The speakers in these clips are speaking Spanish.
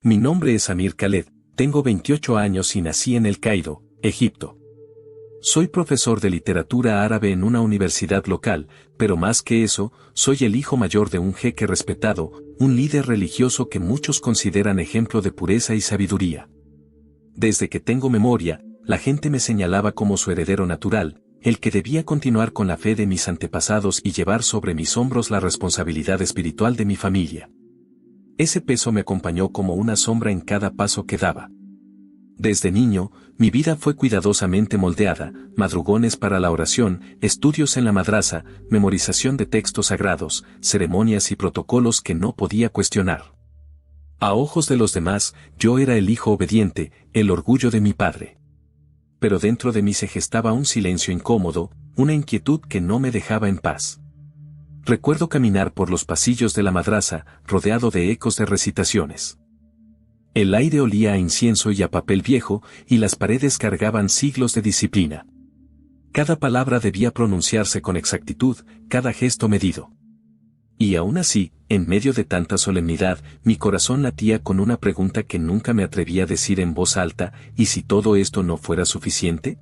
Mi nombre es Amir Khaled, tengo 28 años y nací en El Cairo, Egipto. Soy profesor de literatura árabe en una universidad local, pero más que eso, soy el hijo mayor de un jeque respetado, un líder religioso que muchos consideran ejemplo de pureza y sabiduría. Desde que tengo memoria, la gente me señalaba como su heredero natural, el que debía continuar con la fe de mis antepasados y llevar sobre mis hombros la responsabilidad espiritual de mi familia. Ese peso me acompañó como una sombra en cada paso que daba. Desde niño, mi vida fue cuidadosamente moldeada, madrugones para la oración, estudios en la madrasa, memorización de textos sagrados, ceremonias y protocolos que no podía cuestionar. A ojos de los demás, yo era el hijo obediente, el orgullo de mi padre. Pero dentro de mí se gestaba un silencio incómodo, una inquietud que no me dejaba en paz. Recuerdo caminar por los pasillos de la madrasa, rodeado de ecos de recitaciones. El aire olía a incienso y a papel viejo, y las paredes cargaban siglos de disciplina. Cada palabra debía pronunciarse con exactitud, cada gesto medido. Y aún así, en medio de tanta solemnidad, mi corazón latía con una pregunta que nunca me atreví a decir en voz alta: ¿y si todo esto no fuera suficiente?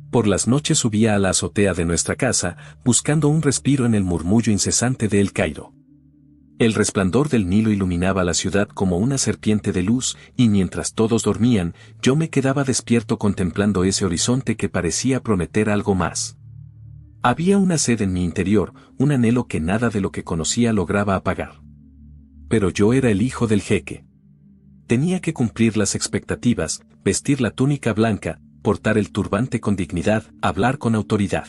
Por las noches subía a la azotea de nuestra casa, buscando un respiro en el murmullo incesante de El Cairo. El resplandor del Nilo iluminaba la ciudad como una serpiente de luz, y mientras todos dormían, yo me quedaba despierto contemplando ese horizonte que parecía prometer algo más. Había una sed en mi interior, un anhelo que nada de lo que conocía lograba apagar. Pero yo era el hijo del jeque. Tenía que cumplir las expectativas, vestir la túnica blanca, portar el turbante con dignidad, hablar con autoridad.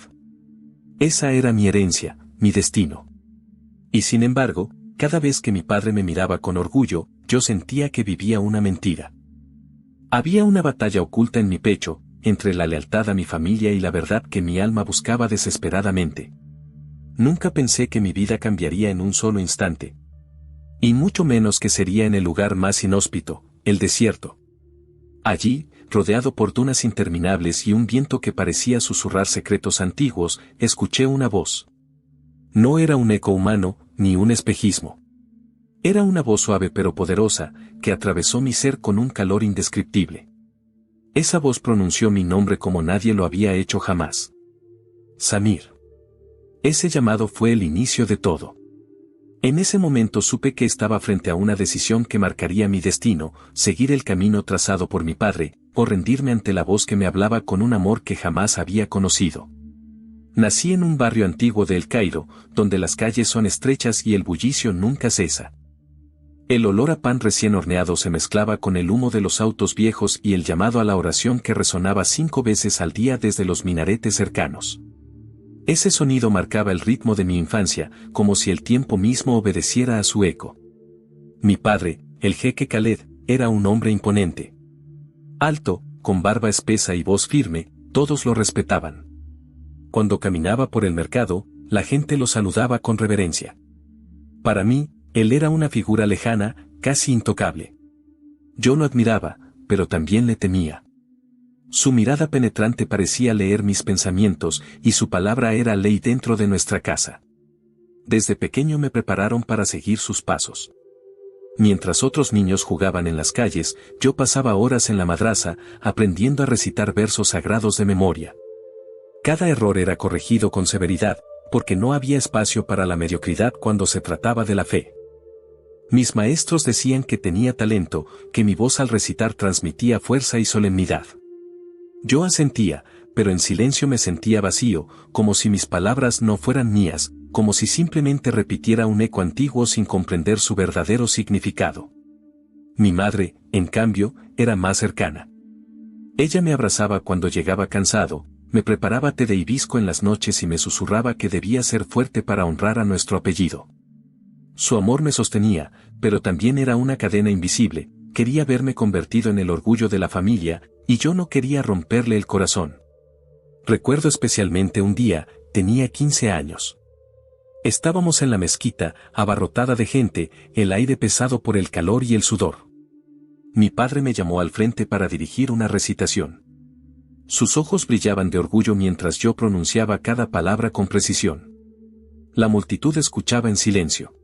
Esa era mi herencia, mi destino. Y sin embargo, cada vez que mi padre me miraba con orgullo, yo sentía que vivía una mentira. Había una batalla oculta en mi pecho, entre la lealtad a mi familia y la verdad que mi alma buscaba desesperadamente. Nunca pensé que mi vida cambiaría en un solo instante. Y mucho menos que sería en el lugar más inhóspito, el desierto. Allí, rodeado por dunas interminables y un viento que parecía susurrar secretos antiguos, escuché una voz. No era un eco humano, ni un espejismo. Era una voz suave pero poderosa, que atravesó mi ser con un calor indescriptible. Esa voz pronunció mi nombre como nadie lo había hecho jamás. Samir. Ese llamado fue el inicio de todo. En ese momento supe que estaba frente a una decisión que marcaría mi destino: seguir el camino trazado por mi padre, o rendirme ante la voz que me hablaba con un amor que jamás había conocido. Nací en un barrio antiguo de El Cairo, donde las calles son estrechas y el bullicio nunca cesa. El olor a pan recién horneado se mezclaba con el humo de los autos viejos y el llamado a la oración que resonaba 5 veces al día desde los minaretes cercanos. Ese sonido marcaba el ritmo de mi infancia, como si el tiempo mismo obedeciera a su eco. Mi padre, el jeque Khaled, era un hombre imponente. Alto, con barba espesa y voz firme, todos lo respetaban. Cuando caminaba por el mercado, la gente lo saludaba con reverencia. Para mí, él era una figura lejana, casi intocable. Yo lo admiraba, pero también le temía. Su mirada penetrante parecía leer mis pensamientos, y su palabra era ley dentro de nuestra casa. Desde pequeño me prepararon para seguir sus pasos. Mientras otros niños jugaban en las calles, yo pasaba horas en la madrasa, aprendiendo a recitar versos sagrados de memoria. Cada error era corregido con severidad, porque no había espacio para la mediocridad cuando se trataba de la fe. Mis maestros decían que tenía talento, que mi voz al recitar transmitía fuerza y solemnidad. Yo asentía, pero en silencio me sentía vacío, como si mis palabras no fueran mías, como si simplemente repitiera un eco antiguo sin comprender su verdadero significado. Mi madre, en cambio, era más cercana. Ella me abrazaba cuando llegaba cansado, me preparaba té de hibisco en las noches y me susurraba que debía ser fuerte para honrar a nuestro apellido. Su amor me sostenía, pero también era una cadena invisible. Quería verme convertido en el orgullo de la familia, y yo no quería romperle el corazón. Recuerdo especialmente un día, tenía 15 años. Estábamos en la mezquita, abarrotada de gente, el aire pesado por el calor y el sudor. Mi padre me llamó al frente para dirigir una recitación. Sus ojos brillaban de orgullo mientras yo pronunciaba cada palabra con precisión. La multitud escuchaba en silencio.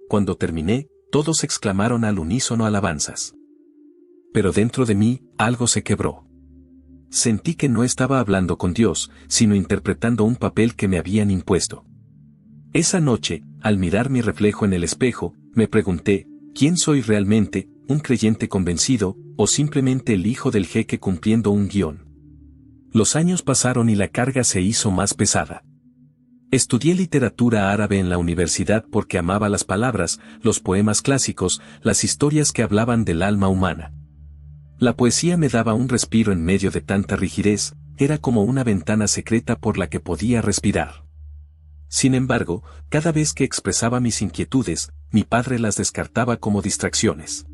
Cuando terminé, Todos exclamaron al unísono alabanzas. Pero dentro de mí, algo se quebró. Sentí que no estaba hablando con Dios, sino interpretando un papel que me habían impuesto. Esa noche, al mirar mi reflejo en el espejo, me pregunté, ¿quién soy realmente, un creyente convencido, o simplemente el hijo del jeque cumpliendo un guión? Los años pasaron y la carga se hizo más pesada. Estudié literatura árabe en la universidad porque amaba las palabras, los poemas clásicos, las historias que hablaban del alma humana. La poesía me daba un respiro en medio de tanta rigidez, era como una ventana secreta por la que podía respirar. Sin embargo, cada vez que expresaba mis inquietudes, mi padre las descartaba como distracciones.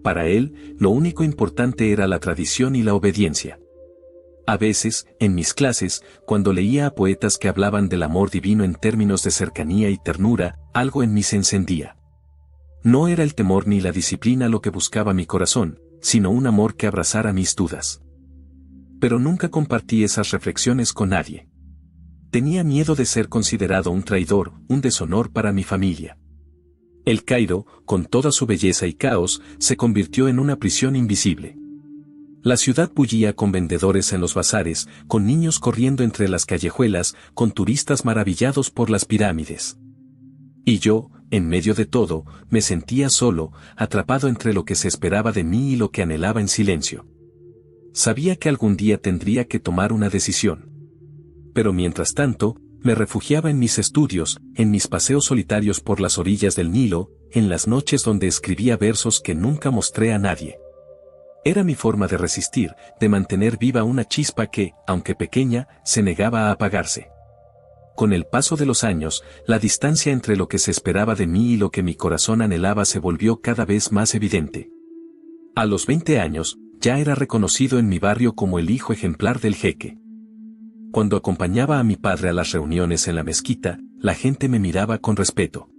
Para él, lo único importante era la tradición y la obediencia. A veces, en mis clases, cuando leía a poetas que hablaban del amor divino en términos de cercanía y ternura, algo en mí se encendía. No era el temor ni la disciplina lo que buscaba mi corazón, sino un amor que abrazara mis dudas. Pero nunca compartí esas reflexiones con nadie. Tenía miedo de ser considerado un traidor, un deshonor para mi familia. El Cairo, con toda su belleza y caos, se convirtió en una prisión invisible. La ciudad bullía con vendedores en los bazares, con niños corriendo entre las callejuelas, con turistas maravillados por las pirámides. Y yo, en medio de todo, me sentía solo, atrapado entre lo que se esperaba de mí y lo que anhelaba en silencio. Sabía que algún día tendría que tomar una decisión. Pero mientras tanto, me refugiaba en mis estudios, en mis paseos solitarios por las orillas del Nilo, en las noches donde escribía versos que nunca mostré a nadie. Era mi forma de resistir, de mantener viva una chispa que, aunque pequeña, se negaba a apagarse. Con el paso de los años, la distancia entre lo que se esperaba de mí y lo que mi corazón anhelaba se volvió cada vez más evidente. A los 20 años, ya era reconocido en mi barrio como el hijo ejemplar del jeque. Cuando acompañaba a mi padre a las reuniones en la mezquita, la gente me miraba con respeto.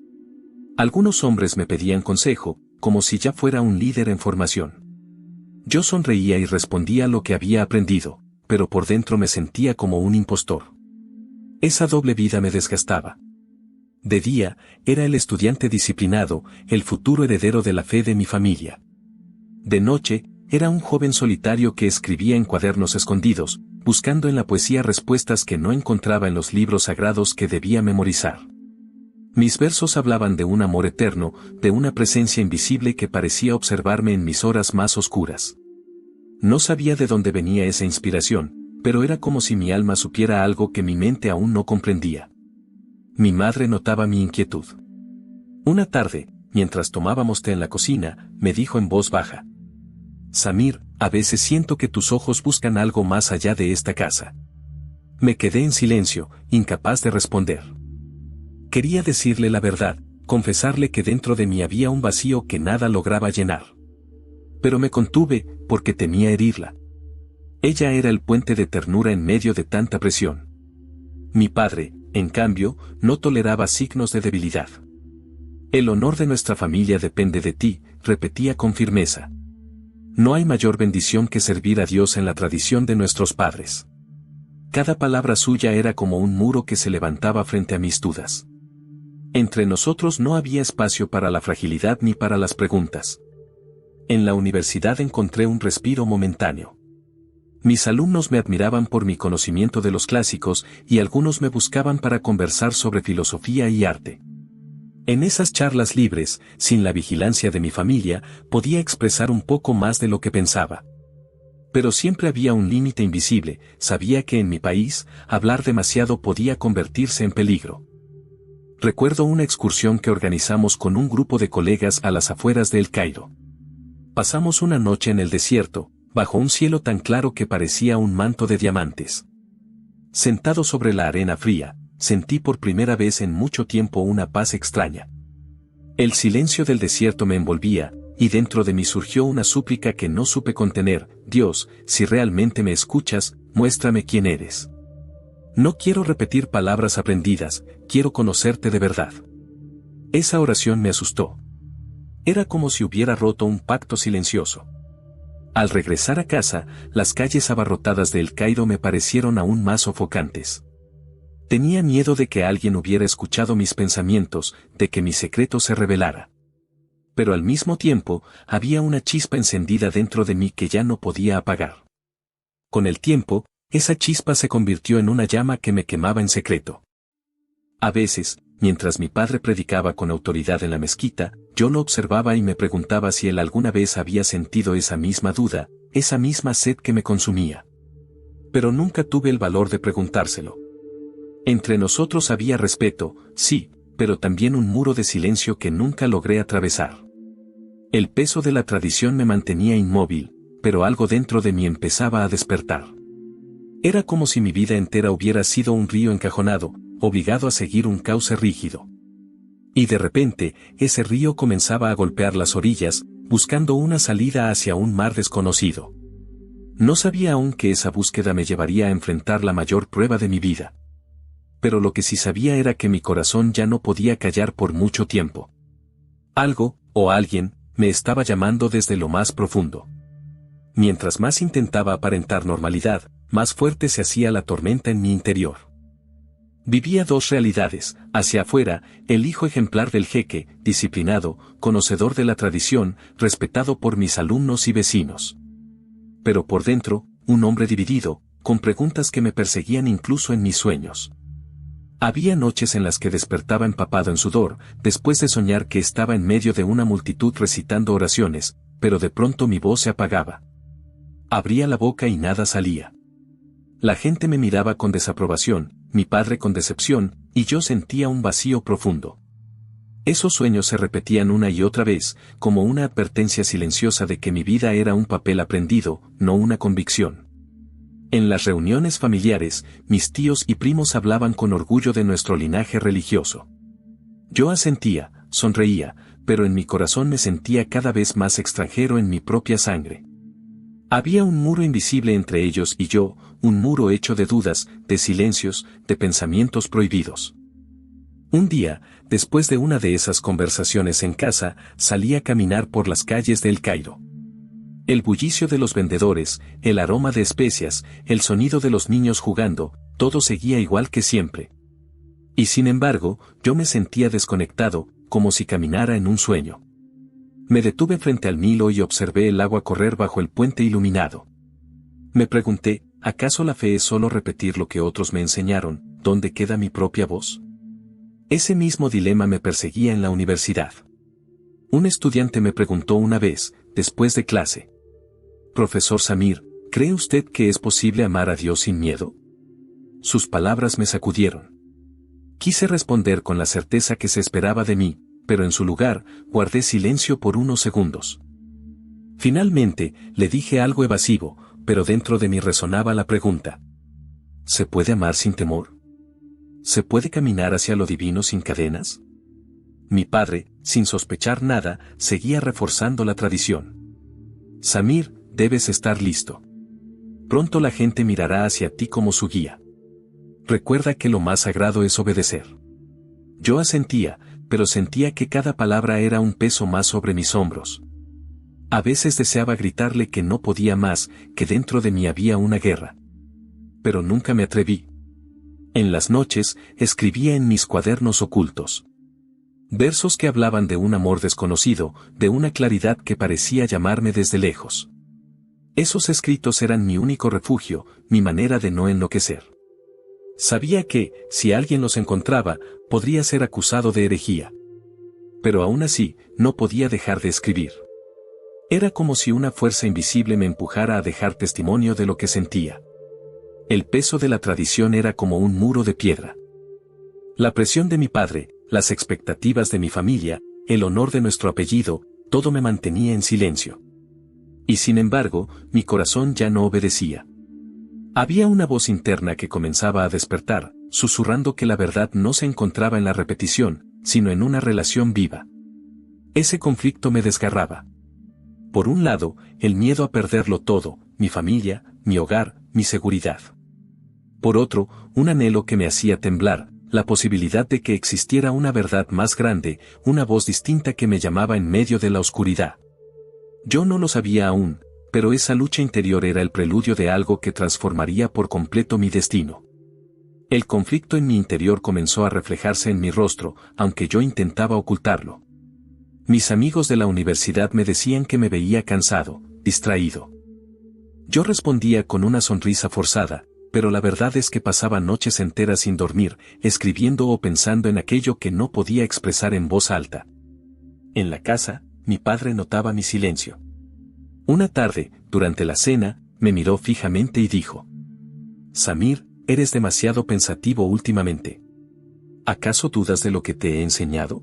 Algunos hombres me pedían consejo, como si ya fuera un líder en formación. Yo sonreía y respondía lo que había aprendido, pero por dentro me sentía como un impostor. Esa doble vida me desgastaba. De día, era el estudiante disciplinado, el futuro heredero de la fe de mi familia. De noche, era un joven solitario que escribía en cuadernos escondidos, buscando en la poesía respuestas que no encontraba en los libros sagrados que debía memorizar. Mis versos hablaban de un amor eterno, de una presencia invisible que parecía observarme en mis horas más oscuras. No sabía de dónde venía esa inspiración, pero era como si mi alma supiera algo que mi mente aún no comprendía. Mi madre notaba mi inquietud. Una tarde, mientras tomábamos té en la cocina, me dijo en voz baja: Samir, a veces siento que tus ojos buscan algo más allá de esta casa. Me quedé en silencio, incapaz de responder. Quería decirle la verdad, confesarle que dentro de mí había un vacío que nada lograba llenar. Pero me contuve, porque temía herirla. Ella era el puente de ternura en medio de tanta presión. Mi padre, en cambio, no toleraba signos de debilidad. El honor de nuestra familia depende de ti, repetía con firmeza. No hay mayor bendición que servir a Dios en la tradición de nuestros padres. Cada palabra suya era como un muro que se levantaba frente a mis dudas. Entre nosotros no había espacio para la fragilidad ni para las preguntas. En la universidad encontré un respiro momentáneo. Mis alumnos me admiraban por mi conocimiento de los clásicos y algunos me buscaban para conversar sobre filosofía y arte. En esas charlas libres, sin la vigilancia de mi familia, podía expresar un poco más de lo que pensaba. Pero siempre había un límite invisible, sabía que en mi país, hablar demasiado podía convertirse en peligro. Recuerdo una excursión que organizamos con un grupo de colegas a las afueras de El Cairo. Pasamos una noche en el desierto, bajo un cielo tan claro que parecía un manto de diamantes. Sentado sobre la arena fría, sentí por primera vez en mucho tiempo una paz extraña. El silencio del desierto me envolvía, y dentro de mí surgió una súplica que no supe contener: Dios, si realmente me escuchas, muéstrame quién eres. No quiero repetir palabras aprendidas, quiero conocerte de verdad. Esa oración me asustó. Era como si hubiera roto un pacto silencioso. Al regresar a casa, las calles abarrotadas de El Cairo me parecieron aún más sofocantes. Tenía miedo de que alguien hubiera escuchado mis pensamientos, de que mi secreto se revelara. Pero al mismo tiempo, había una chispa encendida dentro de mí que ya no podía apagar. Con el tiempo, esa chispa se convirtió en una llama que me quemaba en secreto. A veces, mientras mi padre predicaba con autoridad en la mezquita, yo lo observaba y me preguntaba si él alguna vez había sentido esa misma duda, esa misma sed que me consumía. Pero nunca tuve el valor de preguntárselo. Entre nosotros había respeto, sí, pero también un muro de silencio que nunca logré atravesar. El peso de la tradición me mantenía inmóvil, pero algo dentro de mí empezaba a despertar. Era como si mi vida entera hubiera sido un río encajonado, obligado a seguir un cauce rígido. Y de repente, ese río comenzaba a golpear las orillas, buscando una salida hacia un mar desconocido. No sabía aún que esa búsqueda me llevaría a enfrentar la mayor prueba de mi vida. Pero lo que sí sabía era que mi corazón ya no podía callar por mucho tiempo. Algo, o alguien, me estaba llamando desde lo más profundo. Mientras más intentaba aparentar normalidad, más fuerte se hacía la tormenta en mi interior. Vivía dos realidades: hacia afuera, el hijo ejemplar del jeque, disciplinado, conocedor de la tradición, respetado por mis alumnos y vecinos. Pero por dentro, un hombre dividido, con preguntas que me perseguían incluso en mis sueños. Había noches en las que despertaba empapado en sudor, después de soñar que estaba en medio de una multitud recitando oraciones, pero de pronto mi voz se apagaba. Abría la boca y nada salía. La gente me miraba con desaprobación, mi padre con decepción, y yo sentía un vacío profundo. Esos sueños se repetían una y otra vez, como una advertencia silenciosa de que mi vida era un papel aprendido, no una convicción. En las reuniones familiares, mis tíos y primos hablaban con orgullo de nuestro linaje religioso. Yo asentía, sonreía, pero en mi corazón me sentía cada vez más extranjero en mi propia sangre. Había un muro invisible entre ellos y yo, un muro hecho de dudas, de silencios, de pensamientos prohibidos. Un día, después de una de esas conversaciones en casa, salí a caminar por las calles de El Cairo. El bullicio de los vendedores, el aroma de especias, el sonido de los niños jugando, todo seguía igual que siempre. Y sin embargo, yo me sentía desconectado, como si caminara en un sueño. Me detuve frente al Nilo y observé el agua correr bajo el puente iluminado. Me pregunté, ¿acaso la fe es solo repetir lo que otros me enseñaron? ¿Dónde queda mi propia voz? Ese mismo dilema me perseguía en la universidad. Un estudiante me preguntó una vez, después de clase: «Profesor Samir, ¿cree usted que es posible amar a Dios sin miedo?». Sus palabras me sacudieron. Quise responder con la certeza que se esperaba de mí, pero en su lugar, guardé silencio por unos segundos. Finalmente, le dije algo evasivo, pero dentro de mí resonaba la pregunta: ¿se puede amar sin temor? ¿Se puede caminar hacia lo divino sin cadenas? Mi padre, sin sospechar nada, seguía reforzando la tradición. «Samir, debes estar listo. Pronto la gente mirará hacia ti como su guía. Recuerda que lo más sagrado es obedecer». Yo asentía, pero sentía que cada palabra era un peso más sobre mis hombros. A veces deseaba gritarle que no podía más, que dentro de mí había una guerra. Pero nunca me atreví. En las noches, escribía en mis cuadernos ocultos versos que hablaban de un amor desconocido, de una claridad que parecía llamarme desde lejos. Esos escritos eran mi único refugio, mi manera de no enloquecer. Sabía que, si alguien los encontraba, podría ser acusado de herejía. Pero aún así, no podía dejar de escribir. Era como si una fuerza invisible me empujara a dejar testimonio de lo que sentía. El peso de la tradición era como un muro de piedra. La presión de mi padre, las expectativas de mi familia, el honor de nuestro apellido, todo me mantenía en silencio. Y sin embargo, mi corazón ya no obedecía. Había una voz interna que comenzaba a despertar, susurrando que la verdad no se encontraba en la repetición, sino en una relación viva. Ese conflicto me desgarraba. Por un lado, el miedo a perderlo todo, mi familia, mi hogar, mi seguridad. Por otro, un anhelo que me hacía temblar, la posibilidad de que existiera una verdad más grande, una voz distinta que me llamaba en medio de la oscuridad. Yo no lo sabía aún, pero esa lucha interior era el preludio de algo que transformaría por completo mi destino. El conflicto en mi interior comenzó a reflejarse en mi rostro, aunque yo intentaba ocultarlo. Mis amigos de la universidad me decían que me veía cansado, distraído. Yo respondía con una sonrisa forzada, pero la verdad es que pasaba noches enteras sin dormir, escribiendo o pensando en aquello que no podía expresar en voz alta. En la casa, mi padre notaba mi silencio. Una tarde, durante la cena, me miró fijamente y dijo: Samir, eres demasiado pensativo últimamente. ¿Acaso dudas de lo que te he enseñado?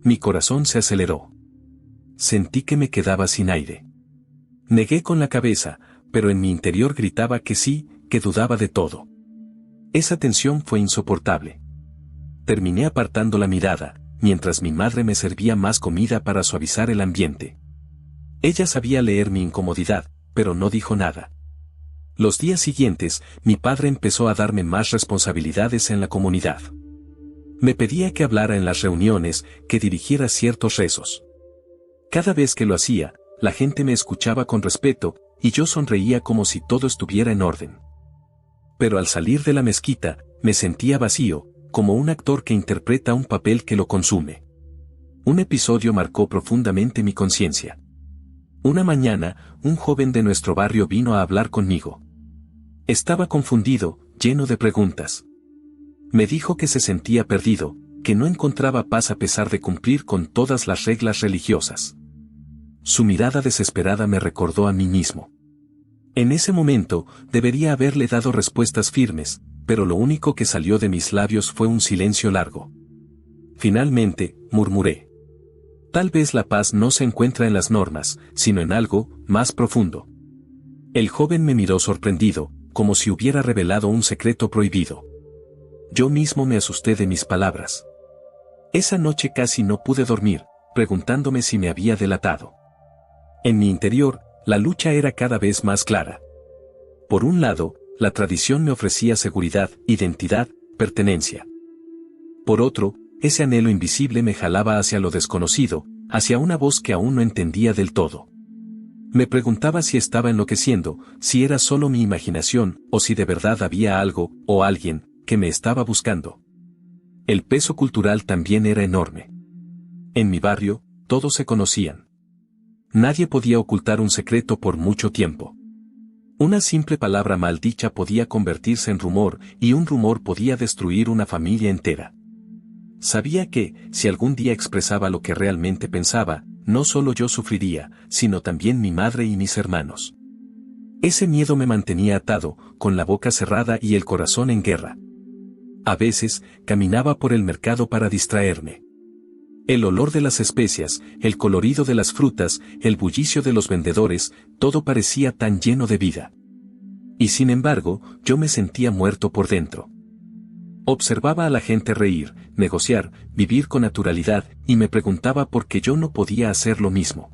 Mi corazón se aceleró. Sentí que me quedaba sin aire. Negué con la cabeza, pero en mi interior gritaba que sí, que dudaba de todo. Esa tensión fue insoportable. Terminé apartando la mirada, mientras mi madre me servía más comida para suavizar el ambiente. Ella sabía leer mi incomodidad, pero no dijo nada. Los días siguientes, mi padre empezó a darme más responsabilidades en la comunidad. Me pedía que hablara en las reuniones, que dirigiera ciertos rezos. Cada vez que lo hacía, la gente me escuchaba con respeto, y yo sonreía como si todo estuviera en orden. Pero al salir de la mezquita, me sentía vacío, como un actor que interpreta un papel que lo consume. Un episodio marcó profundamente mi conciencia. Una mañana, un joven de nuestro barrio vino a hablar conmigo. Estaba confundido, lleno de preguntas. Me dijo que se sentía perdido, que no encontraba paz a pesar de cumplir con todas las reglas religiosas. Su mirada desesperada me recordó a mí mismo. En ese momento, debería haberle dado respuestas firmes, pero lo único que salió de mis labios fue un silencio largo. Finalmente, murmuré: tal vez la paz no se encuentra en las normas, sino en algo más profundo. El joven me miró sorprendido, como si hubiera revelado un secreto prohibido. Yo mismo me asusté de mis palabras. Esa noche casi no pude dormir, preguntándome si me había delatado. En mi interior, la lucha era cada vez más clara. Por un lado, la tradición me ofrecía seguridad, identidad, pertenencia. Por otro, ese anhelo invisible me jalaba hacia lo desconocido, hacia una voz que aún no entendía del todo. Me preguntaba si estaba enloqueciendo, si era solo mi imaginación, o si de verdad había algo, o alguien, que me estaba buscando. El peso cultural también era enorme. En mi barrio, todos se conocían. Nadie podía ocultar un secreto por mucho tiempo. Una simple palabra maldicha podía convertirse en rumor, y un rumor podía destruir una familia entera. Sabía que, si algún día expresaba lo que realmente pensaba, no solo yo sufriría, sino también mi madre y mis hermanos. Ese miedo me mantenía atado, con la boca cerrada y el corazón en guerra. A veces, caminaba por el mercado para distraerme. El olor de las especias, el colorido de las frutas, el bullicio de los vendedores, todo parecía tan lleno de vida. Y sin embargo, yo me sentía muerto por dentro. Observaba a la gente reír, negociar, vivir con naturalidad, y me preguntaba por qué yo no podía hacer lo mismo.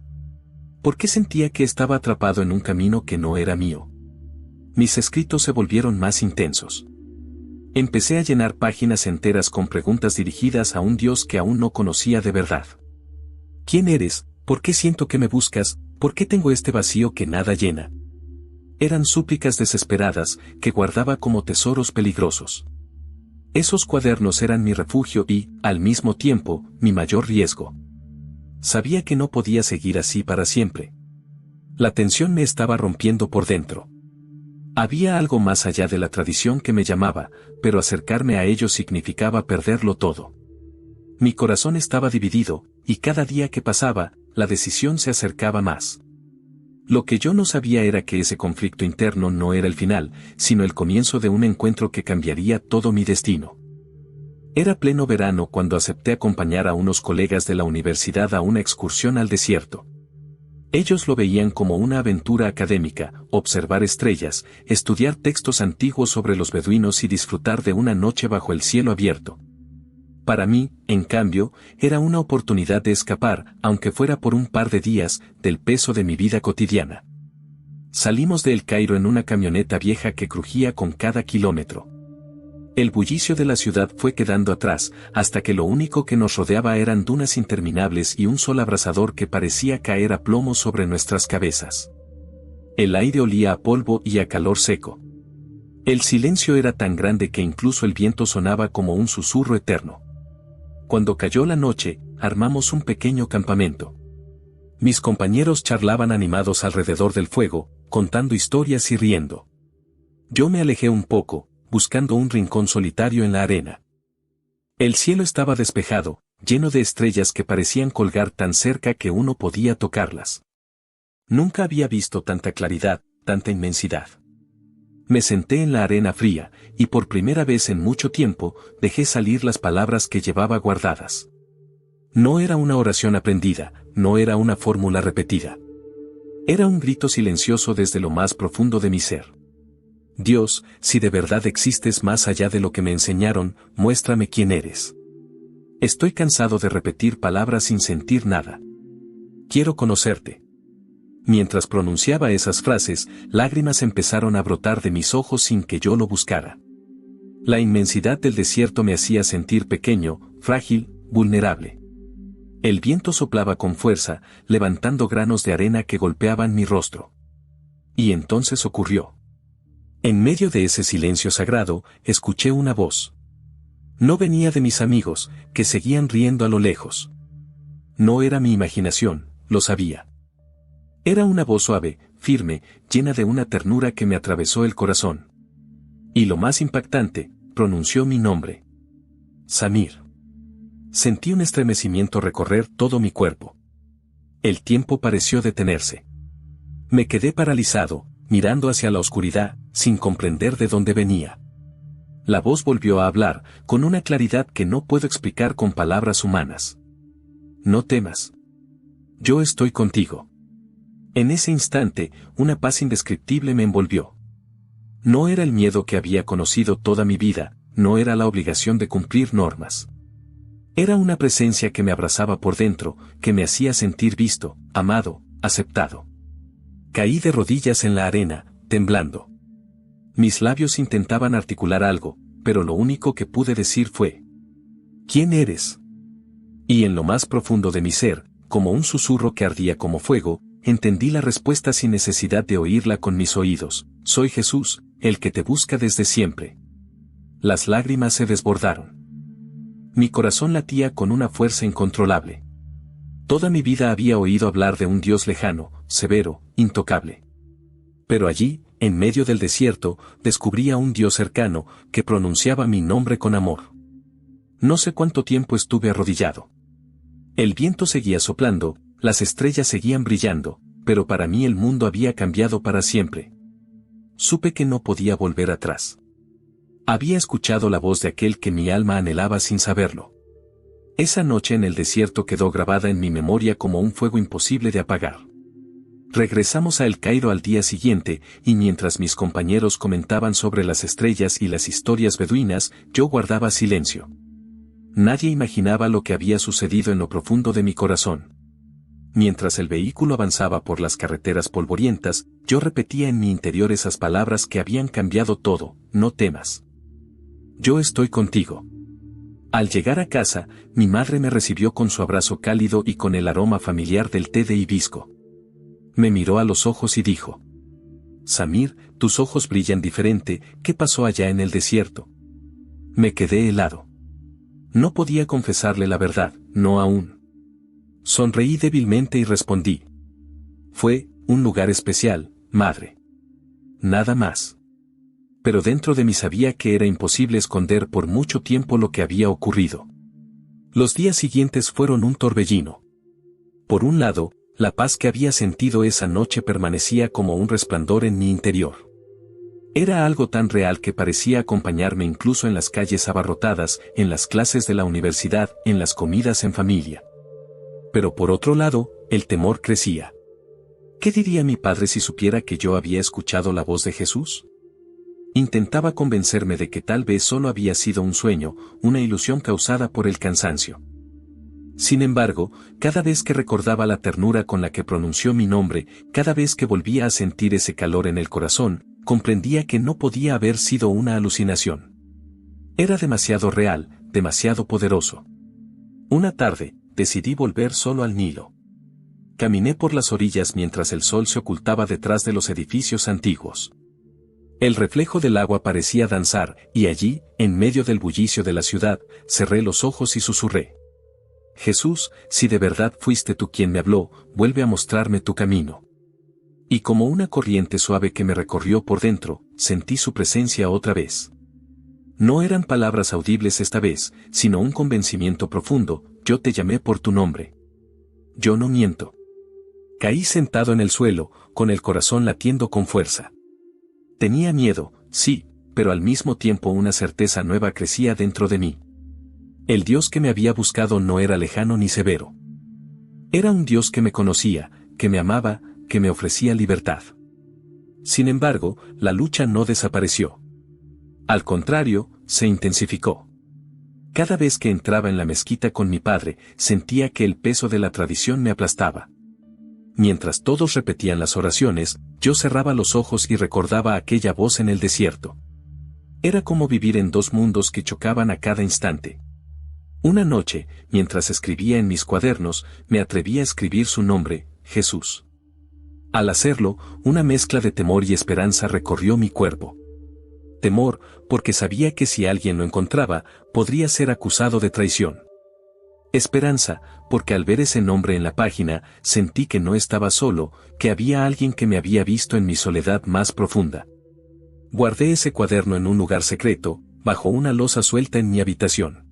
¿Por qué sentía que estaba atrapado en un camino que no era mío? Mis escritos se volvieron más intensos. Empecé a llenar páginas enteras con preguntas dirigidas a un Dios que aún no conocía de verdad. ¿Quién eres? ¿Por qué siento que me buscas? ¿Por qué tengo este vacío que nada llena? Eran súplicas desesperadas, que guardaba como tesoros peligrosos. Esos cuadernos eran mi refugio y, al mismo tiempo, mi mayor riesgo. Sabía que no podía seguir así para siempre. La tensión me estaba rompiendo por dentro. Había algo más allá de la tradición que me llamaba, pero acercarme a ello significaba perderlo todo. Mi corazón estaba dividido, y cada día que pasaba, la decisión se acercaba más. Lo que yo no sabía era que ese conflicto interno no era el final, sino el comienzo de un encuentro que cambiaría todo mi destino. Era pleno verano cuando acepté acompañar a unos colegas de la universidad a una excursión al desierto. Ellos lo veían como una aventura académica, observar estrellas, estudiar textos antiguos sobre los beduinos y disfrutar de una noche bajo el cielo abierto. Para mí, en cambio, era una oportunidad de escapar, aunque fuera por un par de días, del peso de mi vida cotidiana. Salimos de El Cairo en una camioneta vieja que crujía con cada kilómetro. El bullicio de la ciudad fue quedando atrás, hasta que lo único que nos rodeaba eran dunas interminables y un sol abrasador que parecía caer a plomo sobre nuestras cabezas. El aire olía a polvo y a calor seco. El silencio era tan grande que incluso el viento sonaba como un susurro eterno. Cuando cayó la noche, armamos un pequeño campamento. Mis compañeros charlaban animados alrededor del fuego, contando historias y riendo. Yo me alejé un poco, buscando un rincón solitario en la arena. El cielo estaba despejado, lleno de estrellas que parecían colgar tan cerca que uno podía tocarlas. Nunca había visto tanta claridad, tanta inmensidad. Me senté en la arena fría, y por primera vez en mucho tiempo, dejé salir las palabras que llevaba guardadas. No era una oración aprendida, no era una fórmula repetida. Era un grito silencioso desde lo más profundo de mi ser. Dios, si de verdad existes más allá de lo que me enseñaron, muéstrame quién eres. Estoy cansado de repetir palabras sin sentir nada. Quiero conocerte. Mientras pronunciaba esas frases, lágrimas empezaron a brotar de mis ojos sin que yo lo buscara. La inmensidad del desierto me hacía sentir pequeño, frágil, vulnerable. El viento soplaba con fuerza, levantando granos de arena que golpeaban mi rostro. Y entonces ocurrió. En medio de ese silencio sagrado, escuché una voz. No venía de mis amigos, que seguían riendo a lo lejos. No era mi imaginación, lo sabía. Era una voz suave, firme, llena de una ternura que me atravesó el corazón. Y lo más impactante, pronunció mi nombre. Samir. Sentí un estremecimiento recorrer todo mi cuerpo. El tiempo pareció detenerse. Me quedé paralizado, mirando hacia la oscuridad, sin comprender de dónde venía. La voz volvió a hablar, con una claridad que no puedo explicar con palabras humanas. No temas. Yo estoy contigo. En ese instante, una paz indescriptible me envolvió. No era el miedo que había conocido toda mi vida, no era la obligación de cumplir normas. Era una presencia que me abrazaba por dentro, que me hacía sentir visto, amado, aceptado. Caí de rodillas en la arena, temblando. Mis labios intentaban articular algo, pero lo único que pude decir fue: ¿quién eres? Y en lo más profundo de mi ser, como un susurro que ardía como fuego, entendí la respuesta sin necesidad de oírla con mis oídos: soy Jesús, el que te busca desde siempre. Las lágrimas se desbordaron. Mi corazón latía con una fuerza incontrolable. Toda mi vida había oído hablar de un Dios lejano, severo, intocable. Pero allí, en medio del desierto, descubrí a un Dios cercano, que pronunciaba mi nombre con amor. No sé cuánto tiempo estuve arrodillado. El viento seguía soplando, las estrellas seguían brillando, pero para mí el mundo había cambiado para siempre. Supe que no podía volver atrás. Había escuchado la voz de aquel que mi alma anhelaba sin saberlo. Esa noche en el desierto quedó grabada en mi memoria como un fuego imposible de apagar. Regresamos a El Cairo al día siguiente, y mientras mis compañeros comentaban sobre las estrellas y las historias beduinas, yo guardaba silencio. Nadie imaginaba lo que había sucedido en lo profundo de mi corazón. Mientras el vehículo avanzaba por las carreteras polvorientas, yo repetía en mi interior esas palabras que habían cambiado todo: no temas. Yo estoy contigo. Al llegar a casa, mi madre me recibió con su abrazo cálido y con el aroma familiar del té de hibisco. Me miró a los ojos y dijo: Samir, tus ojos brillan diferente, ¿qué pasó allá en el desierto? Me quedé helado. No podía confesarle la verdad, no aún. Sonreí débilmente y respondí: fue un lugar especial, madre. Nada más. Pero dentro de mí sabía que era imposible esconder por mucho tiempo lo que había ocurrido. Los días siguientes fueron un torbellino. Por un lado, la paz que había sentido esa noche permanecía como un resplandor en mi interior. Era algo tan real que parecía acompañarme incluso en las calles abarrotadas, en las clases de la universidad, en las comidas en familia. Pero por otro lado, el temor crecía. ¿Qué diría mi padre si supiera que yo había escuchado la voz de Jesús? Intentaba convencerme de que tal vez solo había sido un sueño, una ilusión causada por el cansancio. Sin embargo, cada vez que recordaba la ternura con la que pronunció mi nombre, cada vez que volvía a sentir ese calor en el corazón, comprendía que no podía haber sido una alucinación. Era demasiado real, demasiado poderoso. Una tarde, decidí volver solo al Nilo. Caminé por las orillas mientras el sol se ocultaba detrás de los edificios antiguos. El reflejo del agua parecía danzar, y allí, en medio del bullicio de la ciudad, cerré los ojos y susurré: Jesús, si de verdad fuiste tú quien me habló, vuelve a mostrarme tu camino. Y como una corriente suave que me recorrió por dentro, sentí su presencia otra vez. No eran palabras audibles esta vez, sino un convencimiento profundo: yo te llamé por tu nombre. Yo no miento. Caí sentado en el suelo, con el corazón latiendo con fuerza. Tenía miedo, sí, pero al mismo tiempo una certeza nueva crecía dentro de mí. El Dios que me había buscado no era lejano ni severo. Era un Dios que me conocía, que me amaba, que me ofrecía libertad. Sin embargo, la lucha no desapareció. Al contrario, se intensificó. Cada vez que entraba en la mezquita con mi padre, sentía que el peso de la tradición me aplastaba. Mientras todos repetían las oraciones, yo cerraba los ojos y recordaba aquella voz en el desierto. Era como vivir en dos mundos que chocaban a cada instante. Una noche, mientras escribía en mis cuadernos, me atreví a escribir su nombre, Jesús. Al hacerlo, una mezcla de temor y esperanza recorrió mi cuerpo. Temor, porque sabía que si alguien lo encontraba, podría ser acusado de traición. Esperanza, porque al ver ese nombre en la página, sentí que no estaba solo, que había alguien que me había visto en mi soledad más profunda. Guardé ese cuaderno en un lugar secreto, bajo una losa suelta en mi habitación.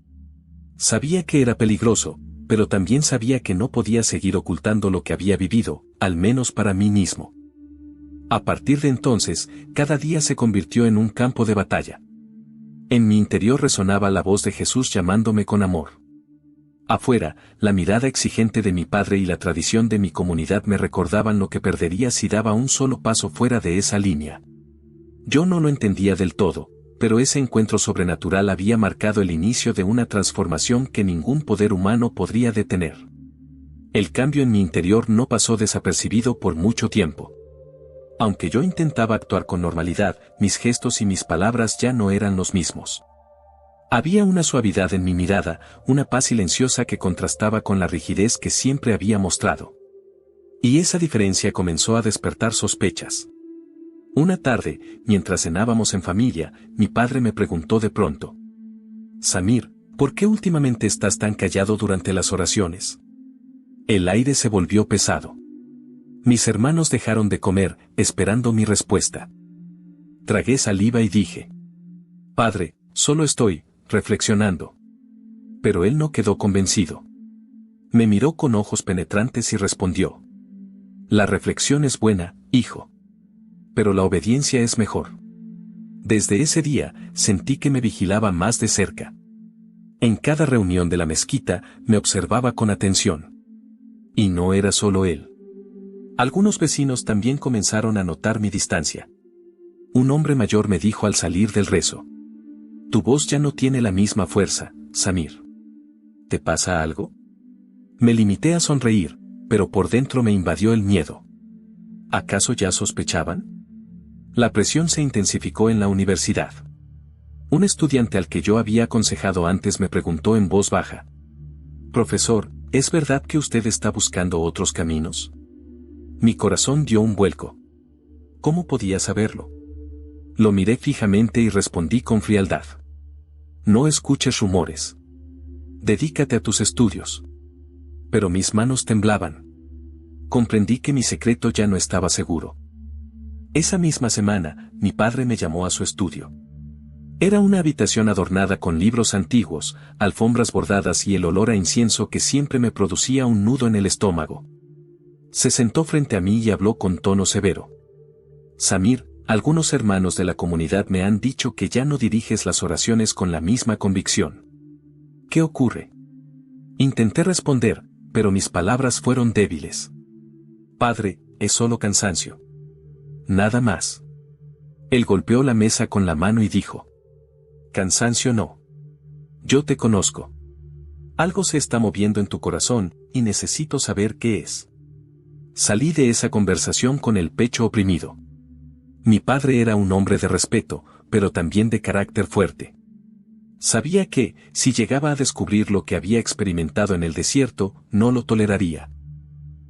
Sabía que era peligroso, pero también sabía que no podía seguir ocultando lo que había vivido, al menos para mí mismo. A partir de entonces, cada día se convirtió en un campo de batalla. En mi interior resonaba la voz de Jesús llamándome con amor. Afuera, la mirada exigente de mi padre y la tradición de mi comunidad me recordaban lo que perdería si daba un solo paso fuera de esa línea. Yo no lo entendía del todo, pero ese encuentro sobrenatural había marcado el inicio de una transformación que ningún poder humano podría detener. El cambio en mi interior no pasó desapercibido por mucho tiempo. Aunque yo intentaba actuar con normalidad, mis gestos y mis palabras ya no eran los mismos. Había una suavidad en mi mirada, una paz silenciosa que contrastaba con la rigidez que siempre había mostrado. Y esa diferencia comenzó a despertar sospechas. Una tarde, mientras cenábamos en familia, mi padre me preguntó de pronto: Samir, ¿por qué últimamente estás tan callado durante las oraciones? El aire se volvió pesado. Mis hermanos dejaron de comer, esperando mi respuesta. Tragué saliva y dije: Padre, solo estoy reflexionando. Pero él no quedó convencido. Me miró con ojos penetrantes y respondió: La reflexión es buena, hijo. Pero la obediencia es mejor. Desde ese día, sentí que me vigilaba más de cerca. En cada reunión de la mezquita, me observaba con atención. Y no era solo él. Algunos vecinos también comenzaron a notar mi distancia. Un hombre mayor me dijo al salir del rezo: Tu voz ya no tiene la misma fuerza, Samir. ¿Te pasa algo? Me limité a sonreír, pero por dentro me invadió el miedo. ¿Acaso ya sospechaban? La presión se intensificó en la universidad. Un estudiante al que yo había aconsejado antes me preguntó en voz baja: Profesor, ¿es verdad que usted está buscando otros caminos? Mi corazón dio un vuelco. ¿Cómo podía saberlo? Lo miré fijamente y respondí con frialdad: No escuches rumores. Dedícate a tus estudios. Pero mis manos temblaban. Comprendí que mi secreto ya no estaba seguro. Esa misma semana, mi padre me llamó a su estudio. Era una habitación adornada con libros antiguos, alfombras bordadas y el olor a incienso que siempre me producía un nudo en el estómago. Se sentó frente a mí y habló con tono severo: Samir, algunos hermanos de la comunidad me han dicho que ya no diriges las oraciones con la misma convicción. ¿Qué ocurre? Intenté responder, pero mis palabras fueron débiles. Padre, es solo cansancio. Nada más. Él golpeó la mesa con la mano y dijo: Cansancio no. Yo te conozco. Algo se está moviendo en tu corazón, y necesito saber qué es. Salí de esa conversación con el pecho oprimido. Mi padre era un hombre de respeto, pero también de carácter fuerte. Sabía que, si llegaba a descubrir lo que había experimentado en el desierto, no lo toleraría.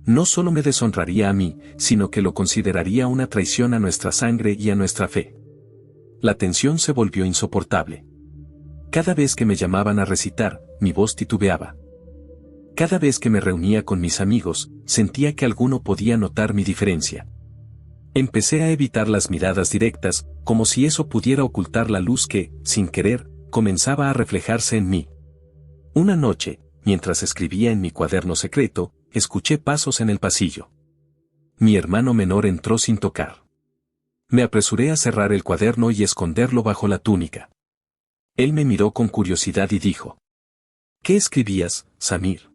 No solo me deshonraría a mí, sino que lo consideraría una traición a nuestra sangre y a nuestra fe. La tensión se volvió insoportable. Cada vez que me llamaban a recitar, mi voz titubeaba. Cada vez que me reunía con mis amigos, sentía que alguno podía notar mi diferencia. Empecé a evitar las miradas directas, como si eso pudiera ocultar la luz que, sin querer, comenzaba a reflejarse en mí. Una noche, mientras escribía en mi cuaderno secreto, escuché pasos en el pasillo. Mi hermano menor entró sin tocar. Me apresuré a cerrar el cuaderno y esconderlo bajo la túnica. Él me miró con curiosidad y dijo: ¿Qué escribías, Samir?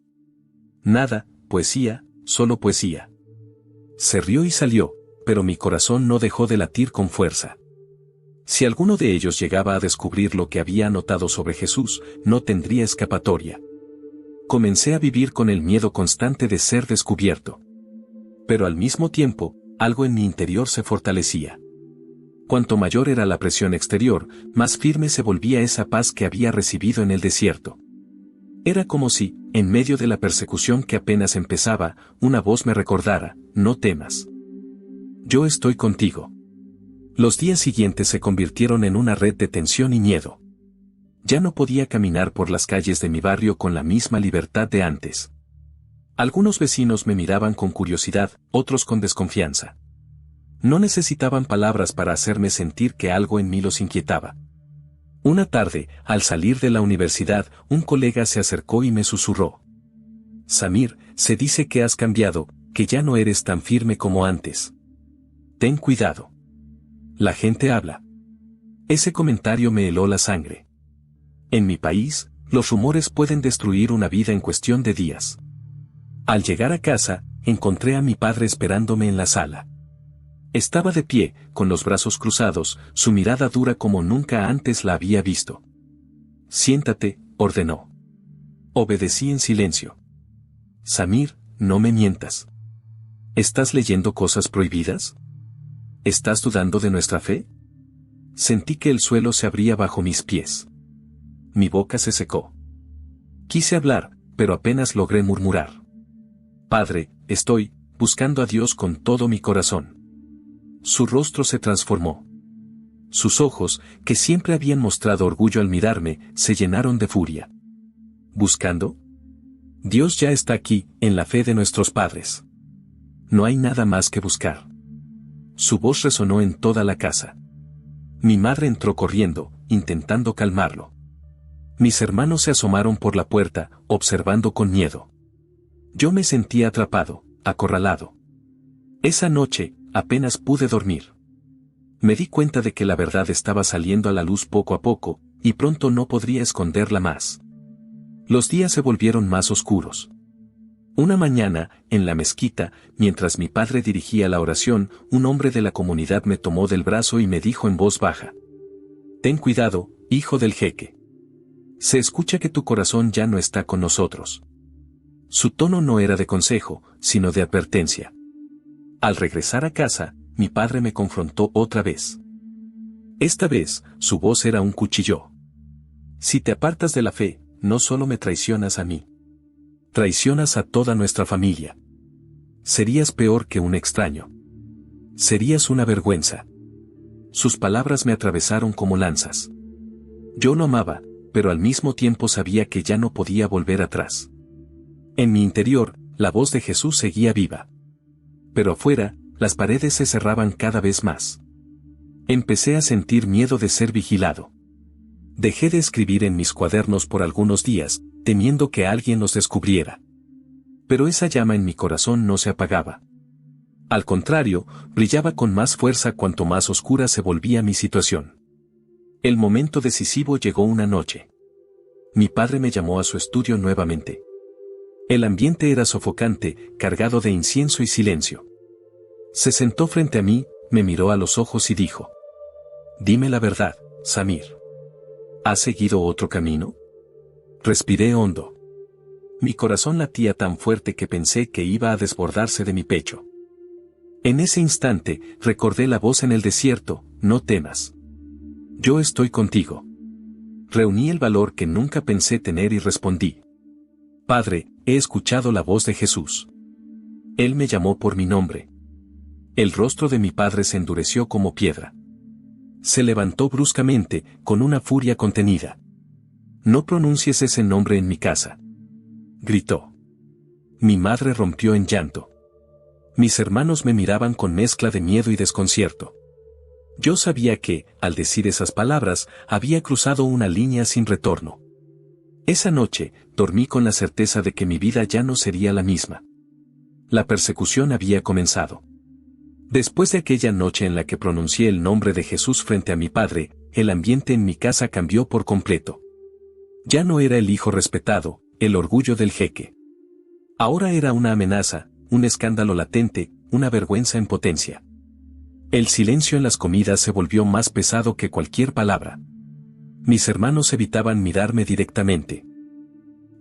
Nada, poesía, solo poesía. Se rió y salió, pero mi corazón no dejó de latir con fuerza. Si alguno de ellos llegaba a descubrir lo que había anotado sobre Jesús, no tendría escapatoria. Comencé a vivir con el miedo constante de ser descubierto. Pero al mismo tiempo, algo en mi interior se fortalecía. Cuanto mayor era la presión exterior, más firme se volvía esa paz que había recibido en el desierto. Era como si, en medio de la persecución que apenas empezaba, una voz me recordara: no temas. Yo estoy contigo. Los días siguientes se convirtieron en una red de tensión y miedo. Ya no podía caminar por las calles de mi barrio con la misma libertad de antes. Algunos vecinos me miraban con curiosidad, otros con desconfianza. No necesitaban palabras para hacerme sentir que algo en mí los inquietaba. Una tarde, al salir de la universidad, un colega se acercó y me susurró: Samir, se dice que has cambiado, que ya no eres tan firme como antes. Ten cuidado. La gente habla. Ese comentario me heló la sangre. En mi país, los rumores pueden destruir una vida en cuestión de días. Al llegar a casa, encontré a mi padre esperándome en la sala. Estaba de pie, con los brazos cruzados, su mirada dura como nunca antes la había visto. Siéntate, ordenó. Obedecí en silencio. Samir, no me mientas. ¿Estás leyendo cosas prohibidas? ¿Estás dudando de nuestra fe? Sentí que el suelo se abría bajo mis pies. Mi boca se secó. Quise hablar, pero apenas logré murmurar: Padre, estoy buscando a Dios con todo mi corazón. Su rostro se transformó. Sus ojos, que siempre habían mostrado orgullo al mirarme, se llenaron de furia. ¿Buscando? Dios ya está aquí, en la fe de nuestros padres. No hay nada más que buscar. Su voz resonó en toda la casa. Mi madre entró corriendo, intentando calmarlo. Mis hermanos se asomaron por la puerta, observando con miedo. Yo me sentía atrapado, acorralado. Esa noche, apenas pude dormir. Me di cuenta de que la verdad estaba saliendo a la luz poco a poco, y pronto no podría esconderla más. Los días se volvieron más oscuros. Una mañana, en la mezquita, mientras mi padre dirigía la oración, un hombre de la comunidad me tomó del brazo y me dijo en voz baja: Ten cuidado, hijo del jeque. Se escucha que tu corazón ya no está con nosotros. Su tono no era de consejo, sino de advertencia. Al regresar a casa, mi padre me confrontó otra vez. Esta vez, su voz era un cuchillo. Si te apartas de la fe, no solo me traicionas a mí. Traicionas a toda nuestra familia. Serías peor que un extraño. Serías una vergüenza. Sus palabras me atravesaron como lanzas. Yo lo amaba, pero al mismo tiempo sabía que ya no podía volver atrás. En mi interior, la voz de Jesús seguía viva. Pero afuera, las paredes se cerraban cada vez más. Empecé a sentir miedo de ser vigilado. Dejé de escribir en mis cuadernos por algunos días, temiendo que alguien los descubriera. Pero esa llama en mi corazón no se apagaba. Al contrario, brillaba con más fuerza cuanto más oscura se volvía mi situación. El momento decisivo llegó una noche. Mi padre me llamó a su estudio nuevamente. El ambiente era sofocante, cargado de incienso y silencio. Se sentó frente a mí, me miró a los ojos y dijo: Dime la verdad, Samir. ¿Has seguido otro camino? Respiré hondo. Mi corazón latía tan fuerte que pensé que iba a desbordarse de mi pecho. En ese instante, recordé la voz en el desierto: no temas. Yo estoy contigo. Reuní el valor que nunca pensé tener y respondí: Padre, he escuchado la voz de Jesús. Él me llamó por mi nombre. El rostro de mi padre se endureció como piedra. Se levantó bruscamente, con una furia contenida. No pronuncies ese nombre en mi casa. Gritó. Mi madre rompió en llanto. Mis hermanos me miraban con mezcla de miedo y desconcierto. Yo sabía que, al decir esas palabras, había cruzado una línea sin retorno. Esa noche, dormí con la certeza de que mi vida ya no sería la misma. La persecución había comenzado. Después de aquella noche en la que pronuncié el nombre de Jesús frente a mi padre, el ambiente en mi casa cambió por completo. Ya no era el hijo respetado, el orgullo del jeque. Ahora era una amenaza, un escándalo latente, una vergüenza en potencia. El silencio en las comidas se volvió más pesado que cualquier palabra. Mis hermanos evitaban mirarme directamente.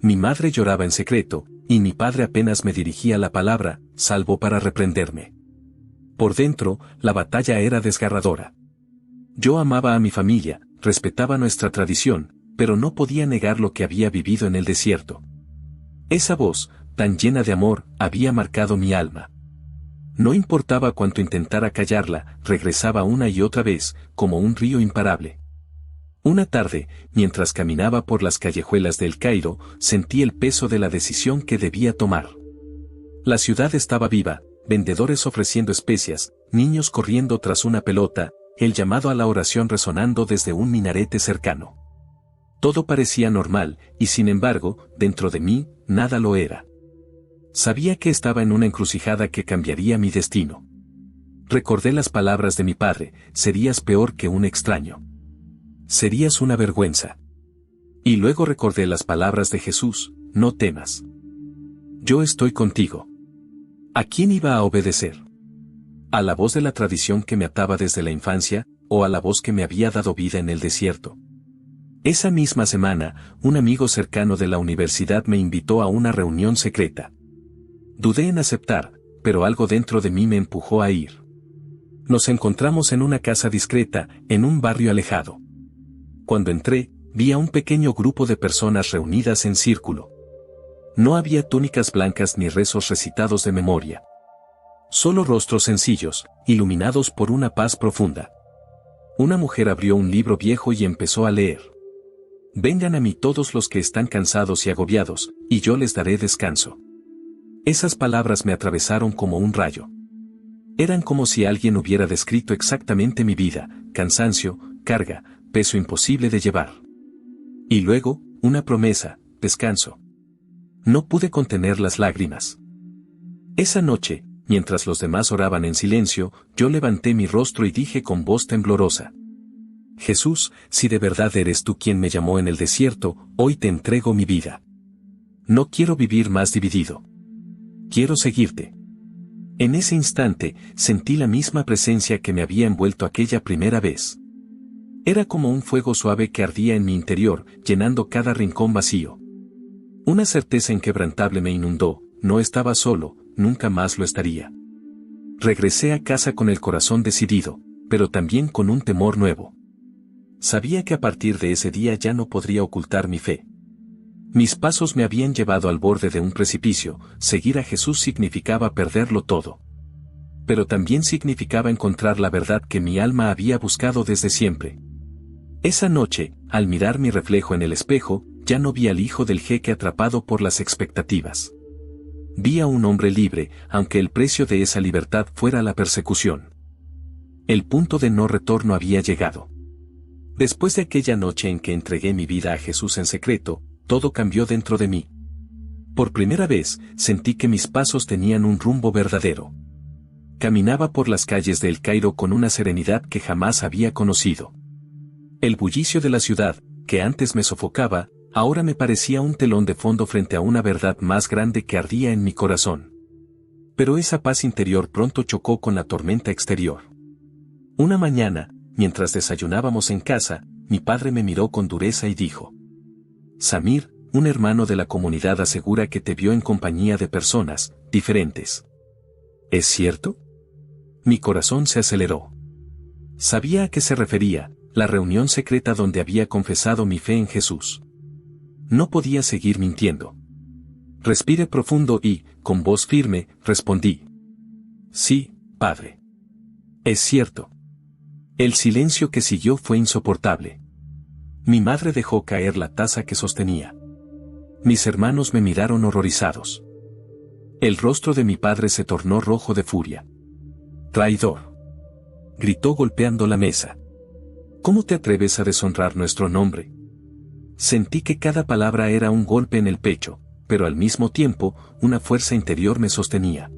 Mi madre lloraba en secreto, y mi padre apenas me dirigía la palabra, salvo para reprenderme. Por dentro, la batalla era desgarradora. Yo amaba a mi familia, respetaba nuestra tradición, pero no podía negar lo que había vivido en el desierto. Esa voz, tan llena de amor, había marcado mi alma. No importaba cuánto intentara callarla, regresaba una y otra vez, como un río imparable. Una tarde, mientras caminaba por las callejuelas de El Cairo, sentí el peso de la decisión que debía tomar. La ciudad estaba viva, vendedores ofreciendo especias, niños corriendo tras una pelota, el llamado a la oración resonando desde un minarete cercano. Todo parecía normal, y sin embargo, dentro de mí, nada lo era. Sabía que estaba en una encrucijada que cambiaría mi destino. Recordé las palabras de mi padre: serías peor que un extraño. Serías una vergüenza. Y luego recordé las palabras de Jesús: no temas. Yo estoy contigo. ¿A quién iba a obedecer? ¿A la voz de la tradición que me ataba desde la infancia, o a la voz que me había dado vida en el desierto? Esa misma semana, un amigo cercano de la universidad me invitó a una reunión secreta. Dudé en aceptar, pero algo dentro de mí me empujó a ir. Nos encontramos en una casa discreta, en un barrio alejado. Cuando entré, vi a un pequeño grupo de personas reunidas en círculo. No había túnicas blancas ni rezos recitados de memoria. Solo rostros sencillos, iluminados por una paz profunda. Una mujer abrió un libro viejo y empezó a leer. Vengan a mí todos los que están cansados y agobiados, y yo les daré descanso. Esas palabras me atravesaron como un rayo. Eran como si alguien hubiera descrito exactamente mi vida: cansancio, carga, peso imposible de llevar. Y luego, una promesa: descanso. No pude contener las lágrimas. Esa noche, mientras los demás oraban en silencio, yo levanté mi rostro y dije con voz temblorosa: Jesús, si de verdad eres tú quien me llamó en el desierto, hoy te entrego mi vida. No quiero vivir más dividido. Quiero seguirte. En ese instante, sentí la misma presencia que me había envuelto aquella primera vez. Era como un fuego suave que ardía en mi interior, llenando cada rincón vacío. Una certeza inquebrantable me inundó: no estaba solo, nunca más lo estaría. Regresé a casa con el corazón decidido, pero también con un temor nuevo. Sabía que a partir de ese día ya no podría ocultar mi fe. Mis pasos me habían llevado al borde de un precipicio. Seguir a Jesús significaba perderlo todo. Pero también significaba encontrar la verdad que mi alma había buscado desde siempre. Esa noche, al mirar mi reflejo en el espejo, ya no vi al hijo del jeque atrapado por las expectativas. Vi a un hombre libre, aunque el precio de esa libertad fuera la persecución. El punto de no retorno había llegado. Después de aquella noche en que entregué mi vida a Jesús en secreto, todo cambió dentro de mí. Por primera vez, sentí que mis pasos tenían un rumbo verdadero. Caminaba por las calles de El Cairo con una serenidad que jamás había conocido. El bullicio de la ciudad, que antes me sofocaba, ahora me parecía un telón de fondo frente a una verdad más grande que ardía en mi corazón. Pero esa paz interior pronto chocó con la tormenta exterior. Una mañana, mientras desayunábamos en casa, mi padre me miró con dureza y dijo: Samir, un hermano de la comunidad asegura que te vio en compañía de personas diferentes. ¿Es cierto? Mi corazón se aceleró. Sabía a qué se refería: la reunión secreta donde había confesado mi fe en Jesús. No podía seguir mintiendo. Respiré profundo y, con voz firme, respondí: Sí, padre. Es cierto. El silencio que siguió fue insoportable. Mi madre dejó caer la taza que sostenía. Mis hermanos me miraron horrorizados. El rostro de mi padre se tornó rojo de furia. «¡Traidor!», gritó golpeando la mesa. «¿Cómo te atreves a deshonrar nuestro nombre?». Sentí que cada palabra era un golpe en el pecho, pero al mismo tiempo, una fuerza interior me sostenía.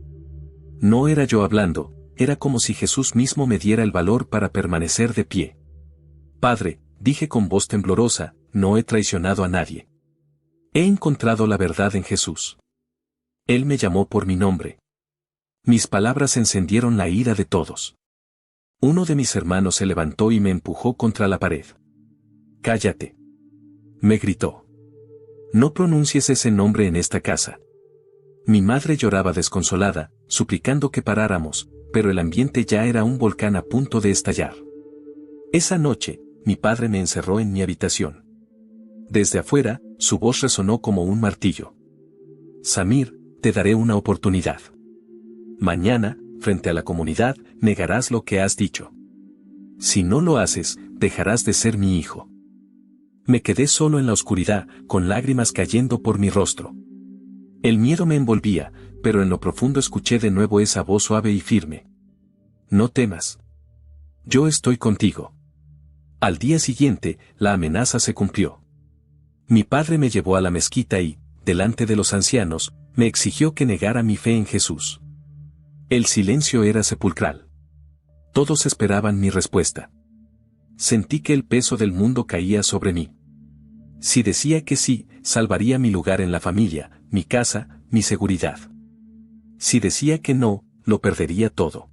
No era yo hablando, era como si Jesús mismo me diera el valor para permanecer de pie. «Padre», dije con voz temblorosa, «no he traicionado a nadie. He encontrado la verdad en Jesús. Él me llamó por mi nombre». Mis palabras encendieron la ira de todos. Uno de mis hermanos se levantó y me empujó contra la pared. «¡Cállate!», me gritó. «No pronuncies ese nombre en esta casa». Mi madre lloraba desconsolada, suplicando que paráramos, pero el ambiente ya era un volcán a punto de estallar. Esa noche, mi padre me encerró en mi habitación. Desde afuera, su voz resonó como un martillo. «Samir, te daré una oportunidad. Mañana, frente a la comunidad, negarás lo que has dicho. Si no lo haces, dejarás de ser mi hijo». Me quedé solo en la oscuridad, con lágrimas cayendo por mi rostro. El miedo me envolvía, pero en lo profundo escuché de nuevo esa voz suave y firme. «No temas. Yo estoy contigo». Al día siguiente, la amenaza se cumplió. Mi padre me llevó a la mezquita y, delante de los ancianos, me exigió que negara mi fe en Jesús. El silencio era sepulcral. Todos esperaban mi respuesta. Sentí que el peso del mundo caía sobre mí. Si decía que sí, salvaría mi lugar en la familia, mi casa, mi seguridad. Si decía que no, lo perdería todo.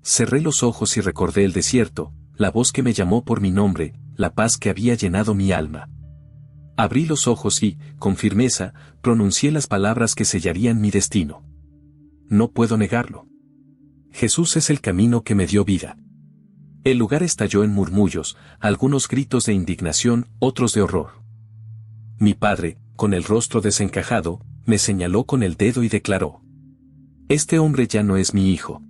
Cerré los ojos y recordé el desierto, la voz que me llamó por mi nombre, la paz que había llenado mi alma. Abrí los ojos y, con firmeza, pronuncié las palabras que sellarían mi destino. No puedo negarlo. Jesús es el camino que me dio vida. El lugar estalló en murmullos, algunos gritos de indignación, otros de horror. Mi padre, con el rostro desencajado, me señaló con el dedo y declaró: «Este hombre ya no es mi hijo.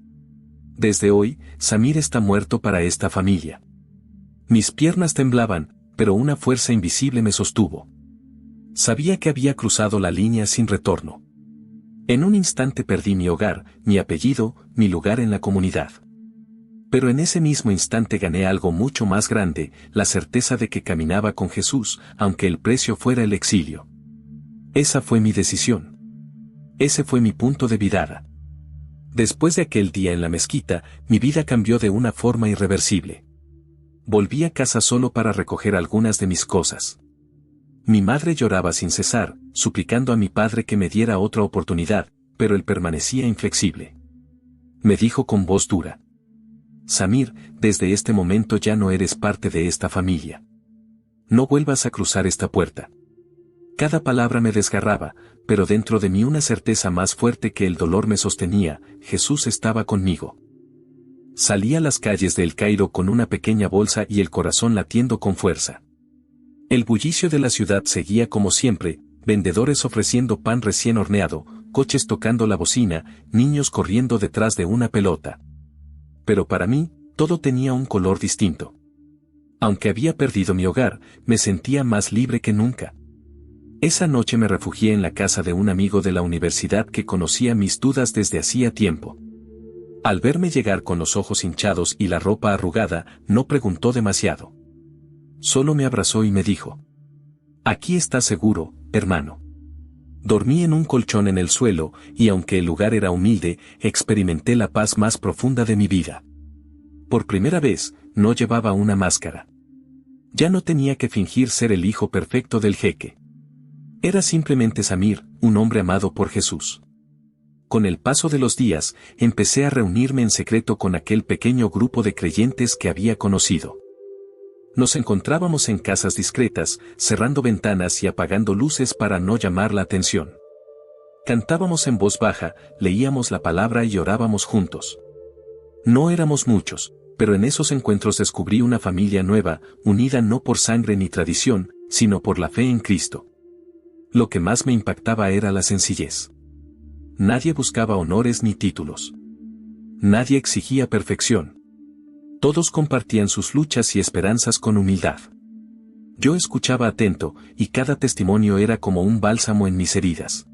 Desde hoy, Samir está muerto para esta familia». Mis piernas temblaban, pero una fuerza invisible me sostuvo. Sabía que había cruzado la línea sin retorno. En un instante perdí mi hogar, mi apellido, mi lugar en la comunidad. Pero en ese mismo instante gané algo mucho más grande, la certeza de que caminaba con Jesús, aunque el precio fuera el exilio. Esa fue mi decisión. Ese fue mi punto de virada. Después de aquel día en la mezquita, mi vida cambió de una forma irreversible. Volví a casa solo para recoger algunas de mis cosas. Mi madre lloraba sin cesar, suplicando a mi padre que me diera otra oportunidad, pero él permanecía inflexible. Me dijo con voz dura: «Samir, desde este momento ya no eres parte de esta familia. No vuelvas a cruzar esta puerta». Cada palabra me desgarraba, pero dentro de mí una certeza más fuerte que el dolor me sostenía: Jesús estaba conmigo. Salí a las calles de El Cairo con una pequeña bolsa y el corazón latiendo con fuerza. El bullicio de la ciudad seguía como siempre, vendedores ofreciendo pan recién horneado, coches tocando la bocina, niños corriendo detrás de una pelota. Pero para mí, todo tenía un color distinto. Aunque había perdido mi hogar, me sentía más libre que nunca. Esa noche me refugié en la casa de un amigo de la universidad que conocía mis dudas desde hacía tiempo. Al verme llegar con los ojos hinchados y la ropa arrugada, no preguntó demasiado. Solo me abrazó y me dijo: «Aquí estás seguro, hermano». Dormí en un colchón en el suelo, y aunque el lugar era humilde, experimenté la paz más profunda de mi vida. Por primera vez, no llevaba una máscara. Ya no tenía que fingir ser el hijo perfecto del jeque. Era simplemente Samir, un hombre amado por Jesús. Con el paso de los días, empecé a reunirme en secreto con aquel pequeño grupo de creyentes que había conocido. Nos encontrábamos en casas discretas, cerrando ventanas y apagando luces para no llamar la atención. Cantábamos en voz baja, leíamos la palabra y orábamos juntos. No éramos muchos, pero en esos encuentros descubrí una familia nueva, unida no por sangre ni tradición, sino por la fe en Cristo. Lo que más me impactaba era la sencillez. Nadie buscaba honores ni títulos. Nadie exigía perfección. Todos compartían sus luchas y esperanzas con humildad. Yo escuchaba atento, y cada testimonio era como un bálsamo en mis heridas.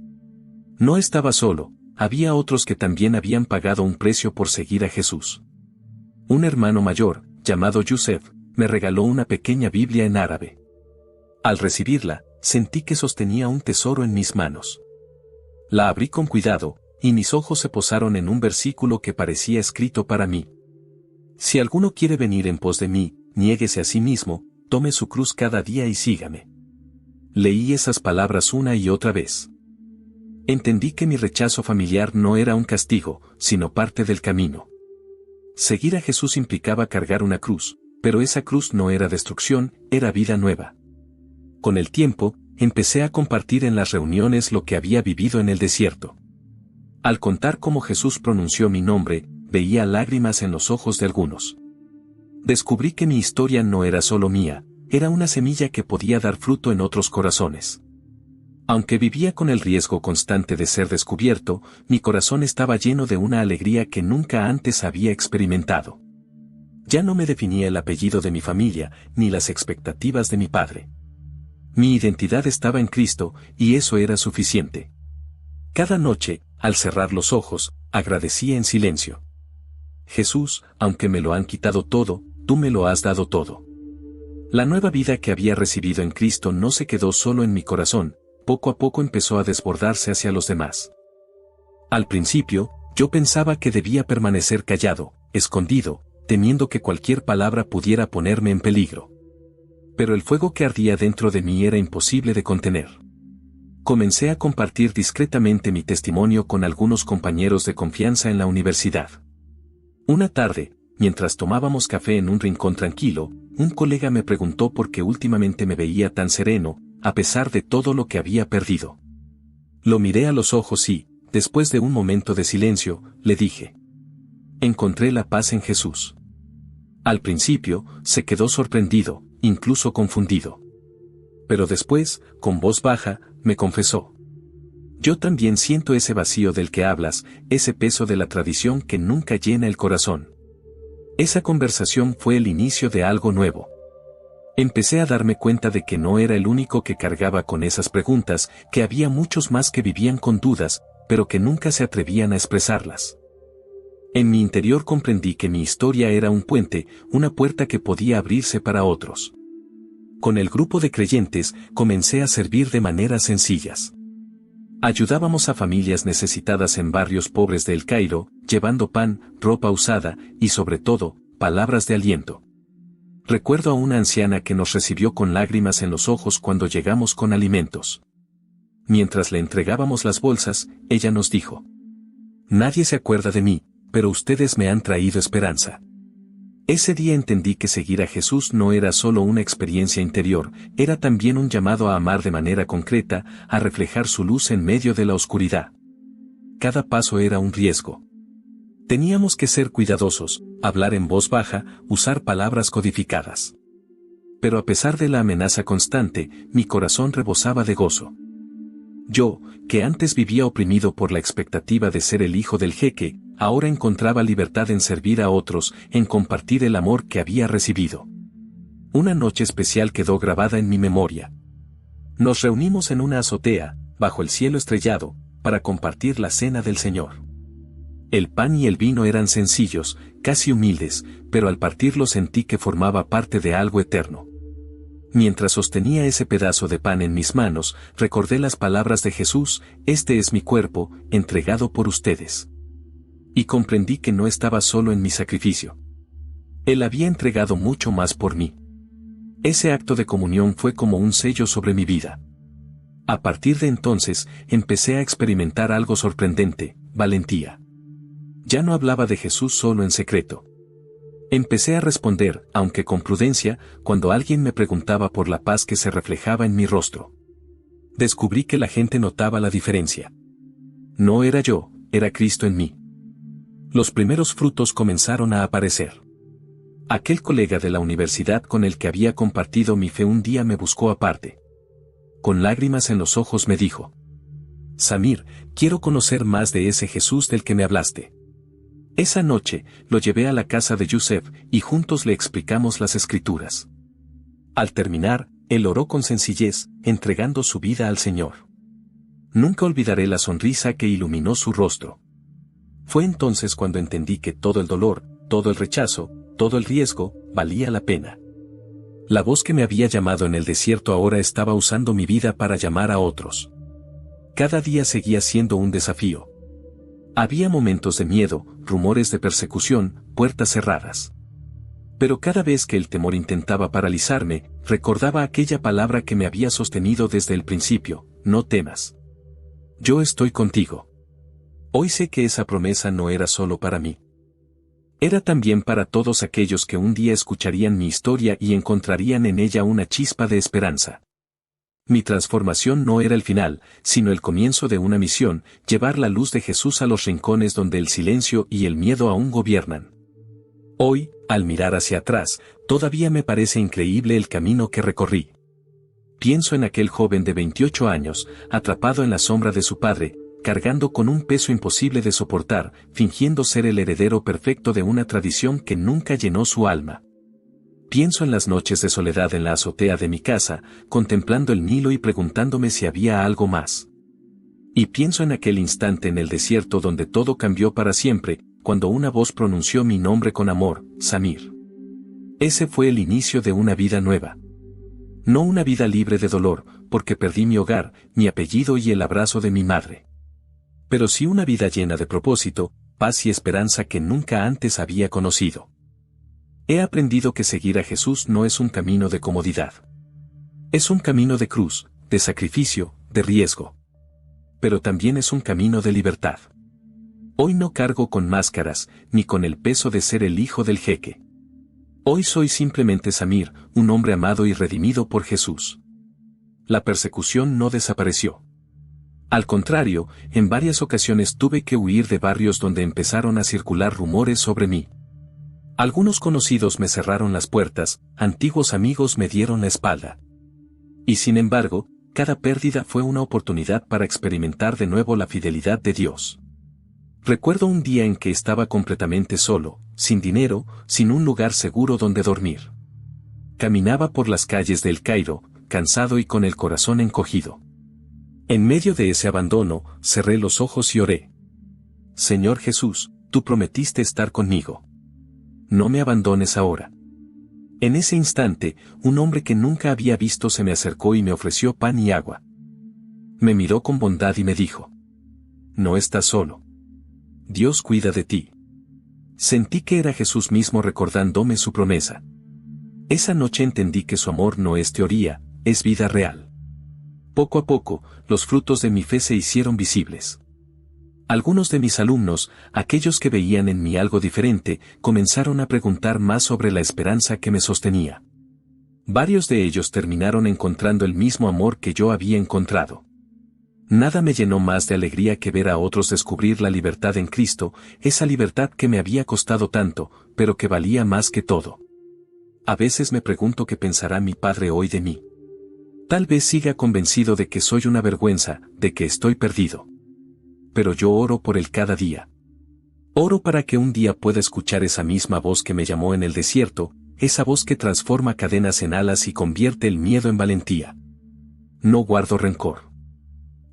No estaba solo, había otros que también habían pagado un precio por seguir a Jesús. Un hermano mayor, llamado Yusef, me regaló una pequeña Biblia en árabe. Al recibirla, sentí que sostenía un tesoro en mis manos. La abrí con cuidado, y mis ojos se posaron en un versículo que parecía escrito para mí. Si alguno quiere venir en pos de mí, niéguese a sí mismo, tome su cruz cada día y sígame. Leí esas palabras una y otra vez. Entendí que mi rechazo familiar no era un castigo, sino parte del camino. Seguir a Jesús implicaba cargar una cruz, pero esa cruz no era destrucción, era vida nueva. Con el tiempo, empecé a compartir en las reuniones lo que había vivido en el desierto. Al contar cómo Jesús pronunció mi nombre, veía lágrimas en los ojos de algunos. Descubrí que mi historia no era solo mía, era una semilla que podía dar fruto en otros corazones. Aunque vivía con el riesgo constante de ser descubierto, mi corazón estaba lleno de una alegría que nunca antes había experimentado. Ya no me definía el apellido de mi familia, ni las expectativas de mi padre. Mi identidad estaba en Cristo, y eso era suficiente. Cada noche, al cerrar los ojos, agradecía en silencio. Jesús, aunque me lo han quitado todo, tú me lo has dado todo. La nueva vida que había recibido en Cristo no se quedó solo en mi corazón, poco a poco empezó a desbordarse hacia los demás. Al principio, yo pensaba que debía permanecer callado, escondido, temiendo que cualquier palabra pudiera ponerme en peligro. Pero el fuego que ardía dentro de mí era imposible de contener. Comencé a compartir discretamente mi testimonio con algunos compañeros de confianza en la universidad. Una tarde, mientras tomábamos café en un rincón tranquilo, un colega me preguntó por qué últimamente me veía tan sereno, a pesar de todo lo que había perdido. Lo miré a los ojos y, después de un momento de silencio, le dije: encontré la paz en Jesús. Al principio, se quedó sorprendido, incluso confundido. Pero después, con voz baja, me confesó: yo también siento ese vacío del que hablas, ese peso de la tradición que nunca llena el corazón. Esa conversación fue el inicio de algo nuevo. Empecé a darme cuenta de que no era el único que cargaba con esas preguntas, que había muchos más que vivían con dudas, pero que nunca se atrevían a expresarlas. En mi interior comprendí que mi historia era un puente, una puerta que podía abrirse para otros. Con el grupo de creyentes, comencé a servir de maneras sencillas. Ayudábamos a familias necesitadas en barrios pobres de El Cairo, llevando pan, ropa usada, y sobre todo, palabras de aliento. Recuerdo a una anciana que nos recibió con lágrimas en los ojos cuando llegamos con alimentos. Mientras le entregábamos las bolsas, ella nos dijo: nadie se acuerda de mí, pero ustedes me han traído esperanza. Ese día entendí que seguir a Jesús no era solo una experiencia interior, era también un llamado a amar de manera concreta, a reflejar su luz en medio de la oscuridad. Cada paso era un riesgo. Teníamos que ser cuidadosos, hablar en voz baja, usar palabras codificadas. Pero a pesar de la amenaza constante, mi corazón rebosaba de gozo. Yo, que antes vivía oprimido por la expectativa de ser el hijo del jeque, ahora encontraba libertad en servir a otros, en compartir el amor que había recibido. Una noche especial quedó grabada en mi memoria. Nos reunimos en una azotea, bajo el cielo estrellado, para compartir la cena del Señor. El pan y el vino eran sencillos, casi humildes, pero al partirlo sentí que formaba parte de algo eterno. Mientras sostenía ese pedazo de pan en mis manos, recordé las palabras de Jesús: este es mi cuerpo, entregado por ustedes. Y comprendí que no estaba solo en mi sacrificio. Él había entregado mucho más por mí. Ese acto de comunión fue como un sello sobre mi vida. A partir de entonces, empecé a experimentar algo sorprendente: valentía. Ya no hablaba de Jesús solo en secreto. Empecé a responder, aunque con prudencia, cuando alguien me preguntaba por la paz que se reflejaba en mi rostro. Descubrí que la gente notaba la diferencia. No era yo, era Cristo en mí. Los primeros frutos comenzaron a aparecer. Aquel colega de la universidad con el que había compartido mi fe un día me buscó aparte. Con lágrimas en los ojos me dijo: Samir, quiero conocer más de ese Jesús del que me hablaste. Esa noche, lo llevé a la casa de Yusef, y juntos le explicamos las Escrituras. Al terminar, él oró con sencillez, entregando su vida al Señor. Nunca olvidaré la sonrisa que iluminó su rostro. Fue entonces cuando entendí que todo el dolor, todo el rechazo, todo el riesgo, valía la pena. La voz que me había llamado en el desierto ahora estaba usando mi vida para llamar a otros. Cada día seguía siendo un desafío. Había momentos de miedo, rumores de persecución, puertas cerradas. Pero cada vez que el temor intentaba paralizarme, recordaba aquella palabra que me había sostenido desde el principio: no temas. Yo estoy contigo. Hoy sé que esa promesa no era solo para mí. Era también para todos aquellos que un día escucharían mi historia y encontrarían en ella una chispa de esperanza. Mi transformación no era el final, sino el comienzo de una misión: llevar la luz de Jesús a los rincones donde el silencio y el miedo aún gobiernan. Hoy, al mirar hacia atrás, todavía me parece increíble el camino que recorrí. Pienso en aquel joven de 28 años, atrapado en la sombra de su padre, cargando con un peso imposible de soportar, fingiendo ser el heredero perfecto de una tradición que nunca llenó su alma. Pienso en las noches de soledad en la azotea de mi casa, contemplando el Nilo y preguntándome si había algo más. Y pienso en aquel instante en el desierto donde todo cambió para siempre, cuando una voz pronunció mi nombre con amor: Samir. Ese fue el inicio de una vida nueva. No una vida libre de dolor, porque perdí mi hogar, mi apellido y el abrazo de mi madre. Pero sí una vida llena de propósito, paz y esperanza que nunca antes había conocido. He aprendido que seguir a Jesús no es un camino de comodidad. Es un camino de cruz, de sacrificio, de riesgo. Pero también es un camino de libertad. Hoy no cargo con máscaras, ni con el peso de ser el hijo del jeque. Hoy soy simplemente Samir, un hombre amado y redimido por Jesús. La persecución no desapareció. Al contrario, en varias ocasiones tuve que huir de barrios donde empezaron a circular rumores sobre mí. Algunos conocidos me cerraron las puertas, antiguos amigos me dieron la espalda. Y sin embargo, cada pérdida fue una oportunidad para experimentar de nuevo la fidelidad de Dios. Recuerdo un día en que estaba completamente solo, sin dinero, sin un lugar seguro donde dormir. Caminaba por las calles de El Cairo, cansado y con el corazón encogido. En medio de ese abandono, cerré los ojos y oré. Señor Jesús, tú prometiste estar conmigo. No me abandones ahora. En ese instante, un hombre que nunca había visto se me acercó y me ofreció pan y agua. Me miró con bondad y me dijo: no estás solo. Dios cuida de ti. Sentí que era Jesús mismo recordándome su promesa. Esa noche entendí que su amor no es teoría, es vida real. Poco a poco, los frutos de mi fe se hicieron visibles. Algunos de mis alumnos, aquellos que veían en mí algo diferente, comenzaron a preguntar más sobre la esperanza que me sostenía. Varios de ellos terminaron encontrando el mismo amor que yo había encontrado. Nada me llenó más de alegría que ver a otros descubrir la libertad en Cristo, esa libertad que me había costado tanto, pero que valía más que todo. A veces me pregunto qué pensará mi padre hoy de mí. Tal vez siga convencido de que soy una vergüenza, de que estoy perdido. Pero yo oro por él cada día. Oro para que un día pueda escuchar esa misma voz que me llamó en el desierto, esa voz que transforma cadenas en alas y convierte el miedo en valentía. No guardo rencor.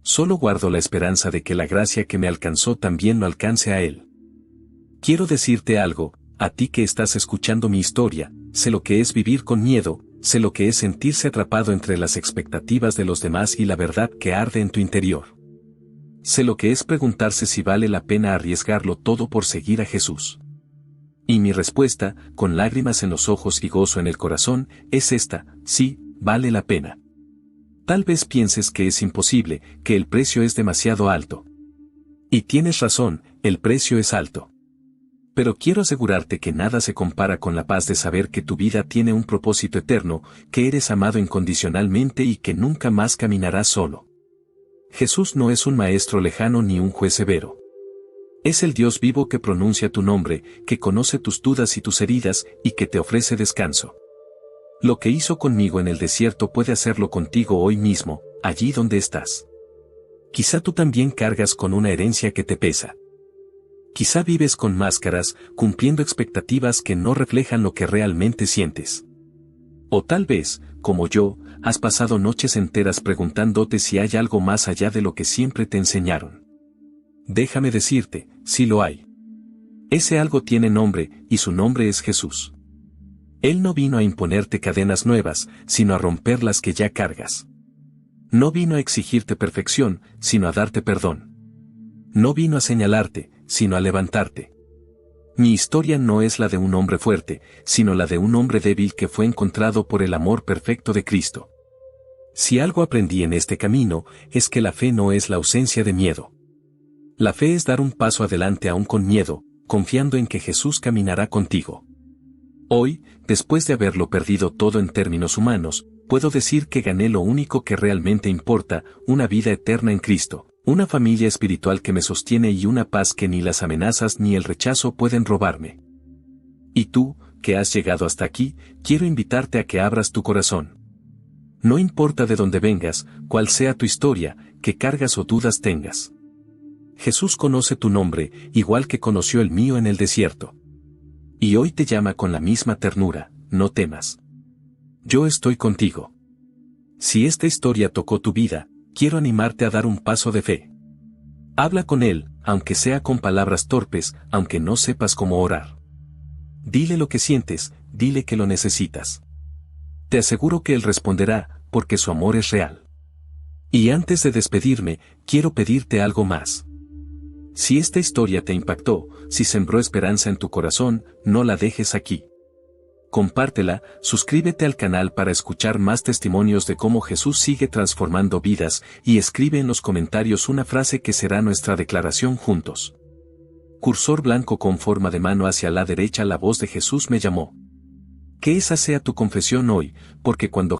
Solo guardo la esperanza de que la gracia que me alcanzó también lo alcance a él. Quiero decirte algo, a ti que estás escuchando mi historia: sé lo que es vivir con miedo, sé lo que es sentirse atrapado entre las expectativas de los demás y la verdad que arde en tu interior. Sé lo que es preguntarse si vale la pena arriesgarlo todo por seguir a Jesús. Y mi respuesta, con lágrimas en los ojos y gozo en el corazón, es esta: sí, vale la pena. Tal vez pienses que es imposible, que el precio es demasiado alto. Y tienes razón, el precio es alto. Pero quiero asegurarte que nada se compara con la paz de saber que tu vida tiene un propósito eterno, que eres amado incondicionalmente y que nunca más caminarás solo. Jesús no es un maestro lejano ni un juez severo. Es el Dios vivo que pronuncia tu nombre, que conoce tus dudas y tus heridas, y que te ofrece descanso. Lo que hizo conmigo en el desierto puede hacerlo contigo hoy mismo, allí donde estás. Quizá tú también cargas con una herencia que te pesa. Quizá vives con máscaras, cumpliendo expectativas que no reflejan lo que realmente sientes. O tal vez, como yo, has pasado noches enteras preguntándote si hay algo más allá de lo que siempre te enseñaron. Déjame decirte, sí lo hay. Ese algo tiene nombre, y su nombre es Jesús. Él no vino a imponerte cadenas nuevas, sino a romper las que ya cargas. No vino a exigirte perfección, sino a darte perdón. No vino a señalarte, sino a levantarte. Mi historia no es la de un hombre fuerte, sino la de un hombre débil que fue encontrado por el amor perfecto de Cristo. Si algo aprendí en este camino, es que la fe no es la ausencia de miedo. La fe es dar un paso adelante aún con miedo, confiando en que Jesús caminará contigo. Hoy, después de haberlo perdido todo en términos humanos, puedo decir que gané lo único que realmente importa, una vida eterna en Cristo, una familia espiritual que me sostiene y una paz que ni las amenazas ni el rechazo pueden robarme. Y tú, que has llegado hasta aquí, quiero invitarte a que abras tu corazón. No importa de dónde vengas, cuál sea tu historia, qué cargas o dudas tengas. Jesús conoce tu nombre, igual que conoció el mío en el desierto. Y hoy te llama con la misma ternura, no temas. Yo estoy contigo. Si esta historia tocó tu vida, quiero animarte a dar un paso de fe. Habla con Él, aunque sea con palabras torpes, aunque no sepas cómo orar. Dile lo que sientes, dile que lo necesitas. Te aseguro que Él responderá, porque su amor es real. Y antes de despedirme, quiero pedirte algo más. Si esta historia te impactó, si sembró esperanza en tu corazón, no la dejes aquí. Compártela, suscríbete al canal para escuchar más testimonios de cómo Jesús sigue transformando vidas, y escribe en los comentarios una frase que será nuestra declaración juntos. Cursor blanco con forma de mano hacia la derecha. La voz de Jesús me llamó. Que esa sea tu confesión hoy, porque cuando